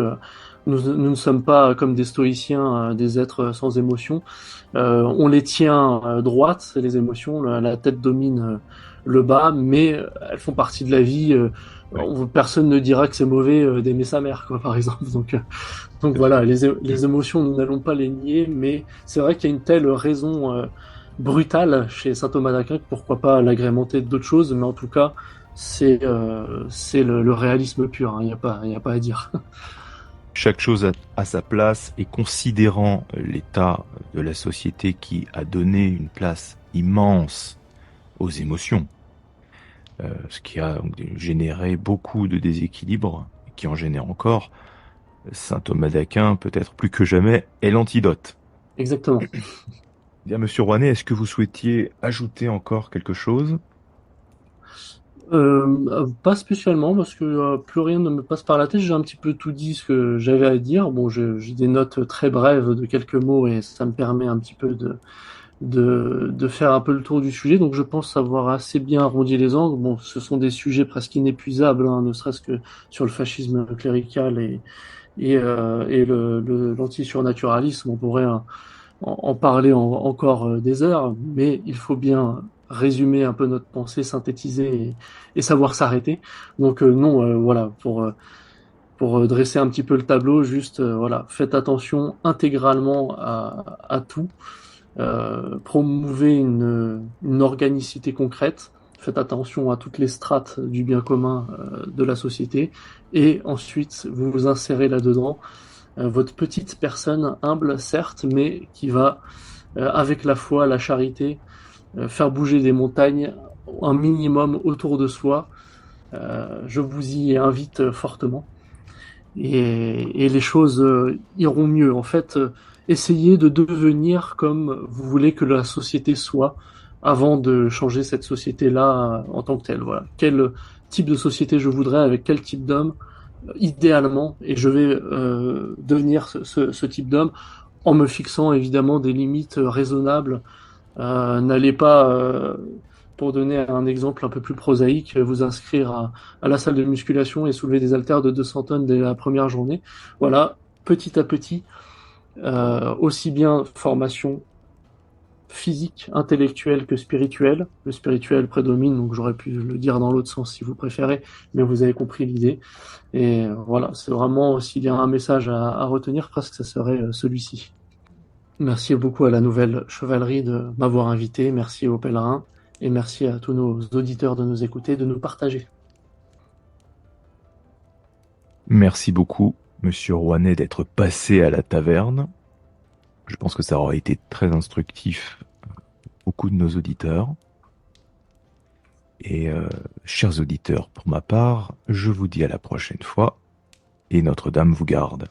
nous ne sommes pas comme des stoïciens, des êtres sans émotions. On les tient droites, les émotions. La tête domine le bas, mais elles font partie de la vie. Oui, Personne ne dira que c'est mauvais d'aimer sa mère, quoi, par exemple. Donc tout à fait. voilà, les émotions, nous n'allons pas les nier, mais c'est vrai qu'il y a une telle raison brutale chez saint Thomas d'Aquin que pourquoi pas l'agrémenter d'autres choses, mais en tout cas, c'est le réalisme pur, hein, il y a pas à dire. Chaque chose a sa place, et considérant l'état de la société qui a donné une place immense aux émotions, ce qui a donc généré beaucoup de déséquilibres, et qui en génère encore, saint Thomas d'Aquin, peut-être plus que jamais, est l'antidote. Exactement. Bien, monsieur Rouanet, est-ce que vous souhaitiez ajouter encore quelque chose? Pas spécialement parce que plus rien ne me passe par la tête. J'ai un petit peu tout dit ce que j'avais à dire. Bon, j'ai des notes très brèves de quelques mots et ça me permet un petit peu de faire un peu le tour du sujet. Donc je pense avoir assez bien arrondi les angles. Bon, ce sont des sujets presque inépuisables, hein, ne serait-ce que sur le fascisme clérical et l'anti-surnaturalisme. On pourrait en parler encore des heures, mais il faut bien résumer un peu notre pensée, synthétiser et savoir s'arrêter. Donc non, voilà, pour dresser un petit peu le tableau, juste voilà, faites attention intégralement à tout, promouvez une organicité concrète, faites attention à toutes les strates du bien commun de la société, et ensuite vous vous insérez là-dedans, votre petite personne humble certes, mais qui va avec la foi, la charité, faire bouger des montagnes un minimum autour de soi. Je vous y invite fortement et les choses iront mieux. En fait, essayez de devenir comme vous voulez que la société soit avant de changer cette société-là en tant que telle. Voilà. Quel type de société je voudrais, avec quel type d'homme, idéalement, et je vais devenir ce type d'homme en me fixant évidemment des limites raisonnables. N'allez pas, pour donner un exemple un peu plus prosaïque, vous inscrire à la salle de musculation et soulever des haltères de 200 tonnes dès la première journée. Voilà, petit à petit, aussi bien formation physique, intellectuelle que spirituelle. Le spirituel prédomine, donc j'aurais pu le dire dans l'autre sens si vous préférez, mais vous avez compris l'idée. Et voilà, c'est vraiment, s'il y a un message à retenir, presque ça serait celui-ci. Merci beaucoup à la Nouvelle Chevalerie de m'avoir invité, merci aux pèlerins, et merci à tous nos auditeurs de nous écouter, de nous partager. Merci beaucoup, monsieur Rouanet, d'être passé à la taverne. Je pense que ça aura été très instructif pour beaucoup de nos auditeurs. Et chers auditeurs, pour ma part, je vous dis à la prochaine fois, et Notre-Dame vous garde.